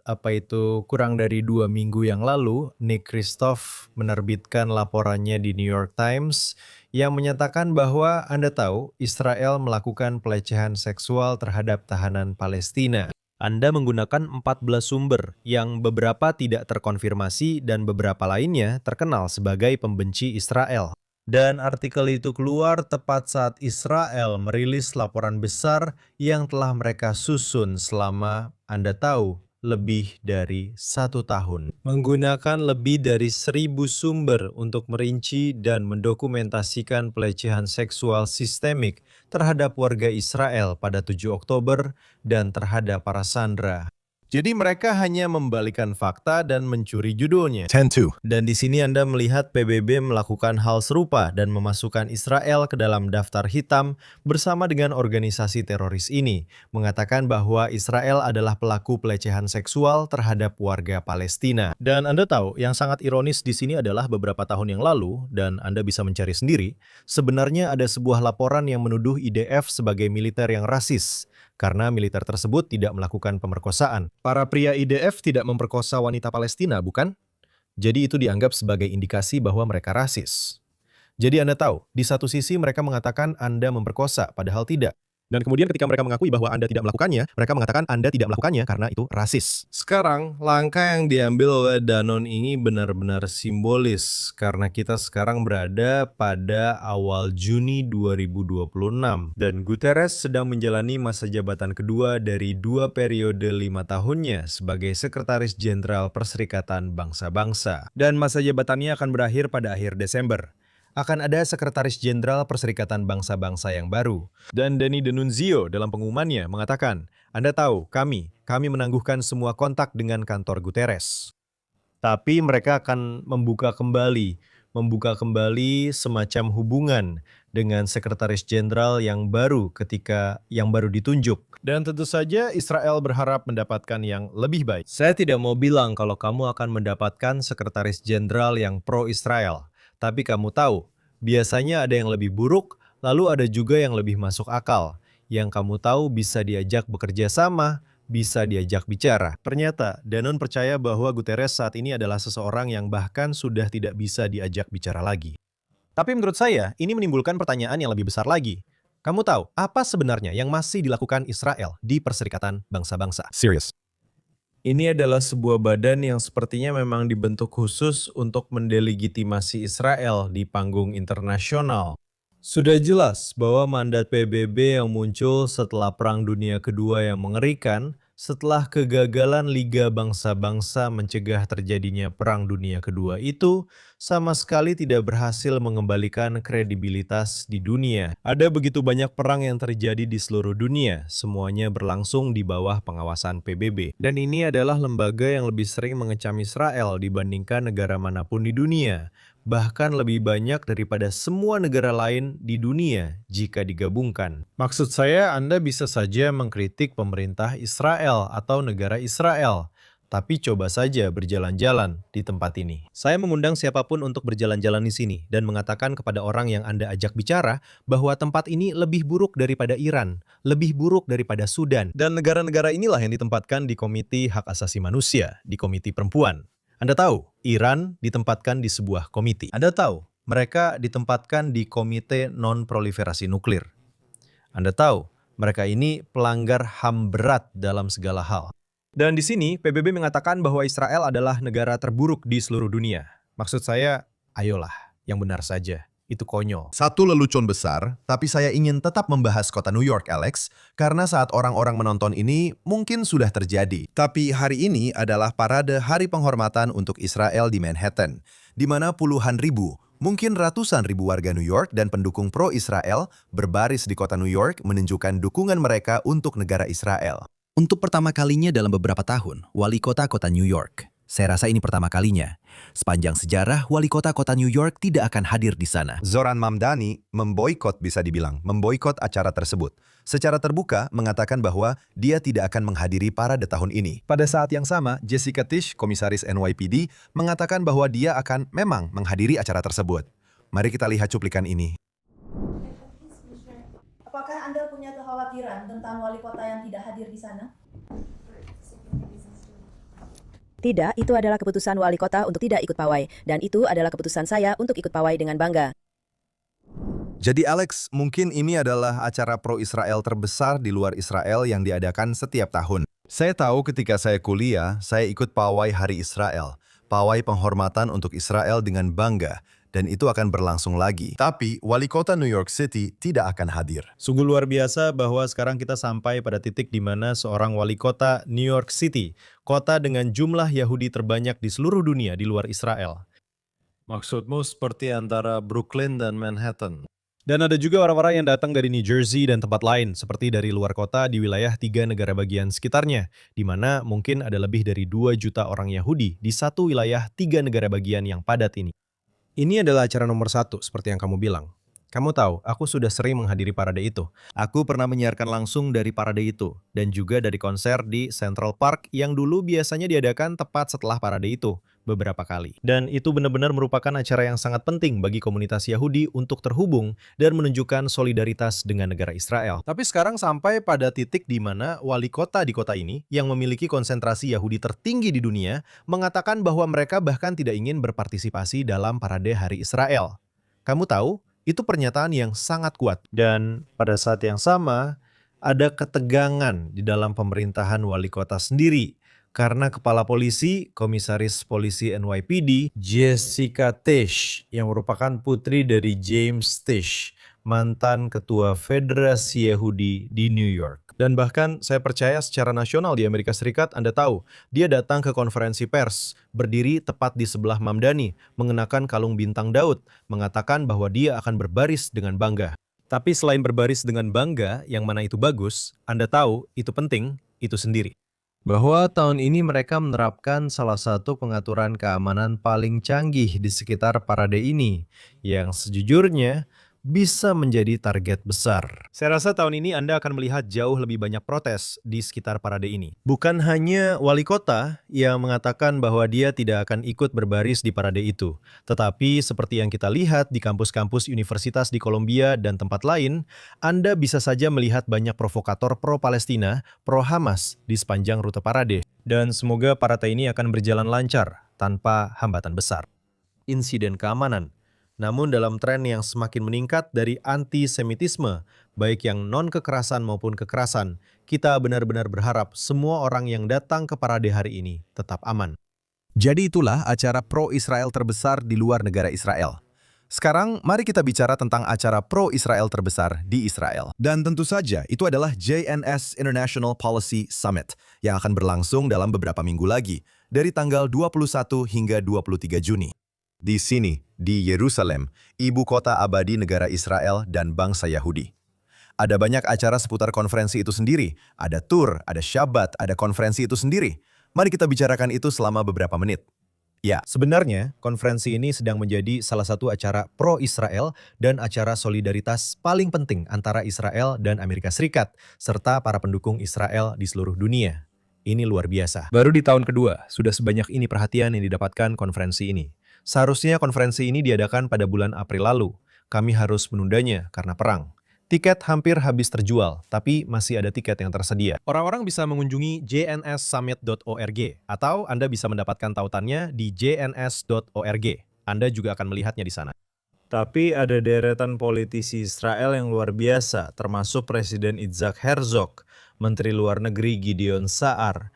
kurang dari 2 minggu yang lalu, Nick Kristof menerbitkan laporannya di New York Times yang menyatakan bahwa Anda tahu Israel melakukan pelecehan seksual terhadap tahanan Palestina. Anda menggunakan 14 sumber yang beberapa tidak terkonfirmasi dan beberapa lainnya terkenal sebagai pembenci Israel. Dan artikel itu keluar tepat saat Israel merilis laporan besar yang telah mereka susun selama, Anda tahu, lebih dari 1 tahun. Menggunakan lebih dari 1.000 sumber untuk merinci dan mendokumentasikan pelecehan seksual sistemik terhadap warga Israel pada 7 Oktober dan terhadap para sandera. Jadi mereka hanya membalikan fakta dan mencuri judulnya. 10-2. Dan di sini Anda melihat PBB melakukan hal serupa dan memasukkan Israel ke dalam daftar hitam bersama dengan organisasi teroris ini, mengatakan bahwa Israel adalah pelaku pelecehan seksual terhadap warga Palestina. Dan Anda tahu, yang sangat ironis di sini adalah beberapa tahun yang lalu, dan Anda bisa mencari sendiri, sebenarnya ada sebuah laporan yang menuduh IDF sebagai militer yang rasis, karena militer tersebut tidak melakukan pemerkosaan. Para pria IDF tidak memperkosa wanita Palestina, bukan? Jadi itu dianggap sebagai indikasi bahwa mereka rasis. Jadi Anda tahu, di satu sisi mereka mengatakan Anda memperkosa, padahal tidak. Dan kemudian ketika mereka mengakui bahwa Anda tidak melakukannya, mereka mengatakan Anda tidak melakukannya karena itu rasis. Sekarang, langkah yang diambil oleh Danone ini benar-benar simbolis karena kita sekarang berada pada awal Juni 2026. Dan Guterres sedang menjalani masa jabatan kedua dari 2 periode 5 tahunnya sebagai Sekretaris Jenderal Perserikatan Bangsa-Bangsa. Dan masa jabatannya akan berakhir pada akhir Desember. Akan ada Sekretaris Jenderal Perserikatan Bangsa-Bangsa yang baru. Dan Danny D'Annunzio dalam pengumumannya mengatakan, Anda tahu, kami menangguhkan semua kontak dengan kantor Guterres. Tapi mereka akan membuka kembali semacam hubungan dengan Sekretaris Jenderal yang baru ditunjuk. Dan tentu saja Israel berharap mendapatkan yang lebih baik. Saya tidak mau bilang kalau kamu akan mendapatkan Sekretaris Jenderal yang pro-Israel. Tapi kamu tahu, biasanya ada yang lebih buruk, lalu ada juga yang lebih masuk akal. Yang kamu tahu bisa diajak bekerja sama, bisa diajak bicara. Ternyata, Danone percaya bahwa Guterres saat ini adalah seseorang yang bahkan sudah tidak bisa diajak bicara lagi. Tapi menurut saya, ini menimbulkan pertanyaan yang lebih besar lagi. Kamu tahu, apa sebenarnya yang masih dilakukan Israel di Perserikatan Bangsa-Bangsa? Serious. Ini adalah sebuah badan yang sepertinya memang dibentuk khusus untuk mendelegitimasi Israel di panggung internasional. Sudah jelas bahwa mandat PBB yang muncul setelah Perang Dunia Kedua yang mengerikan, setelah kegagalan Liga Bangsa-Bangsa mencegah terjadinya Perang Dunia Kedua itu, sama sekali tidak berhasil mengembalikan kredibilitas di dunia. Ada begitu banyak perang yang terjadi di seluruh dunia, semuanya berlangsung di bawah pengawasan PBB. Dan ini adalah lembaga yang lebih sering mengecam Israel dibandingkan negara manapun di dunia. Bahkan lebih banyak daripada semua negara lain di dunia jika digabungkan. Maksud saya, Anda bisa saja mengkritik pemerintah Israel atau negara Israel, tapi coba saja berjalan-jalan di tempat ini. Saya mengundang siapapun untuk berjalan-jalan di sini dan mengatakan kepada orang yang Anda ajak bicara bahwa tempat ini lebih buruk daripada Iran, lebih buruk daripada Sudan, dan negara-negara inilah yang ditempatkan di Komite Hak Asasi Manusia, di Komite Perempuan. Anda tahu, Iran ditempatkan di sebuah komite. Anda tahu, mereka ditempatkan di Komite Non-Proliferasi Nuklir. Anda tahu, mereka ini pelanggar HAM berat dalam segala hal. Dan di sini, PBB mengatakan bahwa Israel adalah negara terburuk di seluruh dunia. Maksud saya, ayolah, yang benar saja. Itu konyol. Satu lelucon besar, tapi saya ingin tetap membahas kota New York, Alex, karena saat orang-orang menonton ini mungkin sudah terjadi. Tapi hari ini adalah parade Hari Penghormatan untuk Israel di Manhattan, di mana puluhan ribu, mungkin ratusan ribu warga New York dan pendukung pro-Israel berbaris di kota New York menunjukkan dukungan mereka untuk negara Israel. Untuk pertama kalinya dalam beberapa tahun, wali kota New York. Saya rasa ini pertama kalinya. Sepanjang sejarah, wali kota New York tidak akan hadir di sana. Zoran Mamdani memboikot, bisa dibilang, memboikot acara tersebut. Secara terbuka mengatakan bahwa dia tidak akan menghadiri parade tahun ini. Pada saat yang sama, Jessica Tisch, komisaris NYPD, mengatakan bahwa dia akan memang menghadiri acara tersebut. Mari kita lihat cuplikan ini. Apakah Anda punya kekhawatiran tentang wali kota yang tidak hadir di sana? Tidak, itu adalah keputusan wali kota untuk tidak ikut pawai, dan itu adalah keputusan saya untuk ikut pawai dengan bangga. Jadi Alex, mungkin ini adalah acara pro-Israel terbesar di luar Israel yang diadakan setiap tahun. Saya tahu ketika saya kuliah, saya ikut pawai Hari Israel, pawai penghormatan untuk Israel dengan bangga, dan itu akan berlangsung lagi. Tapi wali kota New York City tidak akan hadir. Sungguh luar biasa bahwa sekarang kita sampai pada titik di mana seorang wali kota New York City, kota dengan jumlah Yahudi terbanyak di seluruh dunia di luar Israel. Maksudmu seperti antara Brooklyn dan Manhattan? Dan ada juga orang-orang yang datang dari New Jersey dan tempat lain, seperti dari luar kota di wilayah 3 negara bagian sekitarnya, di mana mungkin ada lebih dari 2 juta orang Yahudi di satu wilayah 3 negara bagian yang padat ini. Ini adalah acara nomor 1, seperti yang kamu bilang. Kamu tahu, aku sudah sering menghadiri parade itu. Aku pernah menyiarkan langsung dari parade itu, dan juga dari konser di Central Park yang dulu biasanya diadakan tepat setelah parade itu, beberapa kali. Dan itu benar-benar merupakan acara yang sangat penting bagi komunitas Yahudi untuk terhubung dan menunjukkan solidaritas dengan negara Israel. Tapi sekarang sampai pada titik di mana wali kota di kota ini, yang memiliki konsentrasi Yahudi tertinggi di dunia, mengatakan bahwa mereka bahkan tidak ingin berpartisipasi dalam parade Hari Israel. Kamu tahu? Itu pernyataan yang sangat kuat. Dan pada saat yang sama, ada ketegangan di dalam pemerintahan wali kota sendiri. Karena kepala polisi, komisaris polisi NYPD, Jessica Tisch, yang merupakan putri dari James Tisch, mantan ketua Federasi Yahudi di New York. Dan bahkan saya percaya secara nasional di Amerika Serikat, Anda tahu, dia datang ke konferensi pers, berdiri tepat di sebelah Mamdani, mengenakan kalung bintang Daud, mengatakan bahwa dia akan berbaris dengan bangga. Tapi selain berbaris dengan bangga, yang mana itu bagus, Anda tahu, itu penting, itu sendiri. Bahwa tahun ini mereka menerapkan salah satu pengaturan keamanan paling canggih di sekitar parade ini, yang sejujurnya bisa menjadi target besar. Saya rasa tahun ini Anda akan melihat jauh lebih banyak protes di sekitar parade ini. Bukan hanya wali kota yang mengatakan bahwa dia tidak akan ikut berbaris di parade itu, tetapi seperti yang kita lihat di kampus-kampus universitas di Kolombia dan tempat lain, Anda bisa saja melihat banyak provokator pro-Palestina, pro-Hamas di sepanjang rute parade. Dan semoga parade ini akan berjalan lancar tanpa hambatan besar. Insiden keamanan. Namun dalam tren yang semakin meningkat dari antisemitisme, baik yang non-kekerasan maupun kekerasan, kita benar-benar berharap semua orang yang datang ke parade hari ini tetap aman. Jadi itulah acara pro-Israel terbesar di luar negara Israel. Sekarang, mari kita bicara tentang acara pro-Israel terbesar di Israel. Dan tentu saja, itu adalah JNS International Policy Summit, yang akan berlangsung dalam beberapa minggu lagi, dari tanggal 21 hingga 23 Juni. Di sini, di Yerusalem, ibu kota abadi negara Israel dan bangsa Yahudi. Ada banyak acara seputar konferensi itu sendiri, ada tur, ada syabat, ada konferensi itu sendiri. Mari kita bicarakan itu selama beberapa menit. Ya, sebenarnya konferensi ini sedang menjadi salah satu acara pro-Israel dan acara solidaritas paling penting antara Israel dan Amerika Serikat, serta para pendukung Israel di seluruh dunia. Ini luar biasa. Baru di tahun kedua, sudah sebanyak ini perhatian yang didapatkan konferensi ini. Seharusnya konferensi ini diadakan pada bulan April lalu. Kami harus menundanya karena perang. Tiket hampir habis terjual, tapi masih ada tiket yang tersedia. Orang-orang bisa mengunjungi jnssummit.org atau Anda bisa mendapatkan tautannya di jns.org. Anda juga akan melihatnya di sana. Tapi ada deretan politisi Israel yang luar biasa, termasuk Presiden Itzhak Herzog, Menteri Luar Negeri Gideon Sa'ar,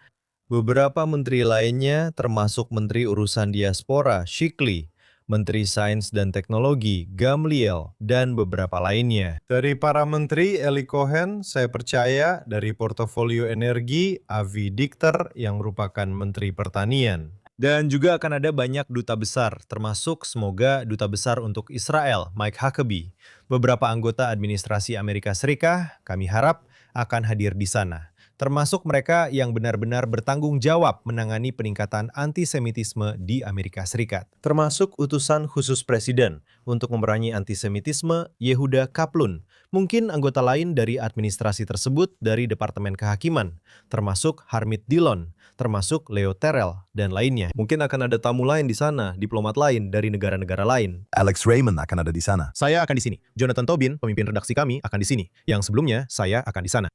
beberapa menteri lainnya termasuk Menteri Urusan Diaspora Shikli, Menteri Sains dan Teknologi Gamliel, dan beberapa lainnya. Dari para menteri, Eli Cohen, saya percaya dari portofolio energi, Avi Dichter yang merupakan Menteri Pertanian. Dan juga akan ada banyak duta besar, termasuk semoga duta besar untuk Israel, Mike Huckabee. Beberapa anggota administrasi Amerika Serikat, kami harap, akan hadir di sana. Termasuk mereka yang benar-benar bertanggung jawab menangani peningkatan antisemitisme di Amerika Serikat. Termasuk utusan khusus Presiden untuk memerangi antisemitisme, Yehuda Kaplun. Mungkin anggota lain dari administrasi tersebut dari Departemen Kehakiman, termasuk Harmit Dillon, termasuk Leo Terrell, dan lainnya. Mungkin akan ada tamu lain di sana, diplomat lain dari negara-negara lain. Alex Raymond akan ada di sana. Saya akan di sini. Jonathan Tobin, pemimpin redaksi kami, akan di sini. Yang sebelumnya, saya akan di sana.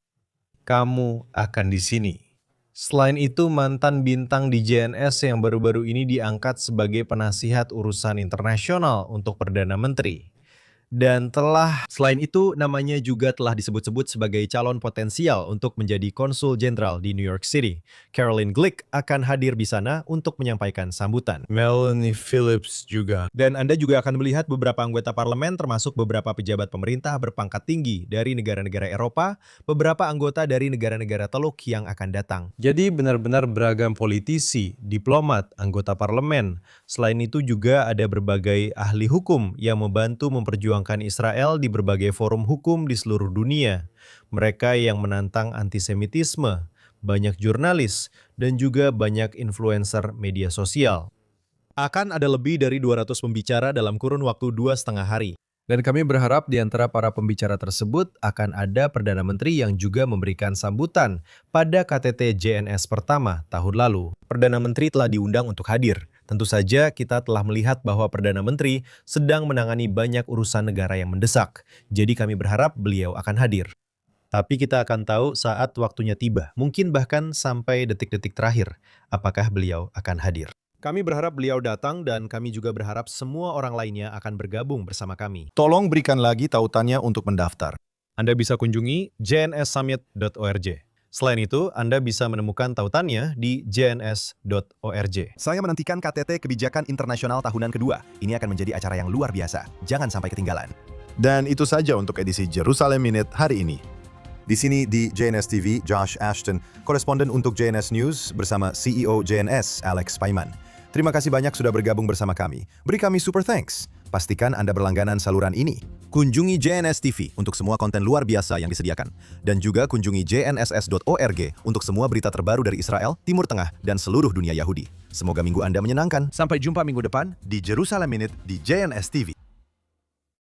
Kamu akan di sini. Selain itu, mantan bintang di JNS yang baru-baru ini diangkat sebagai penasihat urusan internasional untuk Perdana Menteri. Dan selain itu, namanya juga telah disebut-sebut sebagai calon potensial untuk menjadi konsul jenderal di New York City. Caroline Glick akan hadir di sana untuk menyampaikan sambutan. Melanie Phillips juga. Dan Anda juga akan melihat beberapa anggota parlemen termasuk beberapa pejabat pemerintah berpangkat tinggi dari negara-negara Eropa, beberapa anggota dari negara-negara Teluk yang akan datang. Jadi benar-benar beragam politisi, diplomat, anggota parlemen. Selain itu juga ada berbagai ahli hukum yang membantu memperjuangkan memperjuangkan Israel di berbagai forum hukum di seluruh dunia. Mereka yang menantang antisemitisme, banyak jurnalis, dan juga banyak influencer media sosial. Akan ada lebih dari 200 pembicara dalam kurun waktu 2,5 hari. Dan kami berharap di antara para pembicara tersebut akan ada Perdana Menteri yang juga memberikan sambutan pada KTT JNS pertama tahun lalu. Perdana Menteri telah diundang untuk hadir. Tentu saja kita telah melihat bahwa Perdana Menteri sedang menangani banyak urusan negara yang mendesak. Jadi kami berharap beliau akan hadir. Tapi kita akan tahu saat waktunya tiba, mungkin bahkan sampai detik-detik terakhir, apakah beliau akan hadir. Kami berharap beliau datang dan kami juga berharap semua orang lainnya akan bergabung bersama kami. Tolong berikan lagi tautannya untuk mendaftar. Anda bisa kunjungi jnssummit.org. Selain itu, Anda bisa menemukan tautannya di jns.org. Saya menantikan KTT Kebijakan Internasional tahunan kedua. Ini akan menjadi acara yang luar biasa. Jangan sampai ketinggalan. Dan itu saja untuk edisi Jerusalem Minute hari ini. Di sini di JNS TV, Josh Ashton, koresponden untuk JNS News bersama CEO JNS, Alex Paiman. Terima kasih banyak sudah bergabung bersama kami. Beri kami super thanks. Pastikan Anda berlangganan saluran ini. Kunjungi JNS TV untuk semua konten luar biasa yang disediakan. Dan juga kunjungi jnss.org untuk semua berita terbaru dari Israel, Timur Tengah, dan seluruh dunia Yahudi. Semoga minggu Anda menyenangkan. Sampai jumpa minggu depan Di Jerusalem Minute di JNS TV.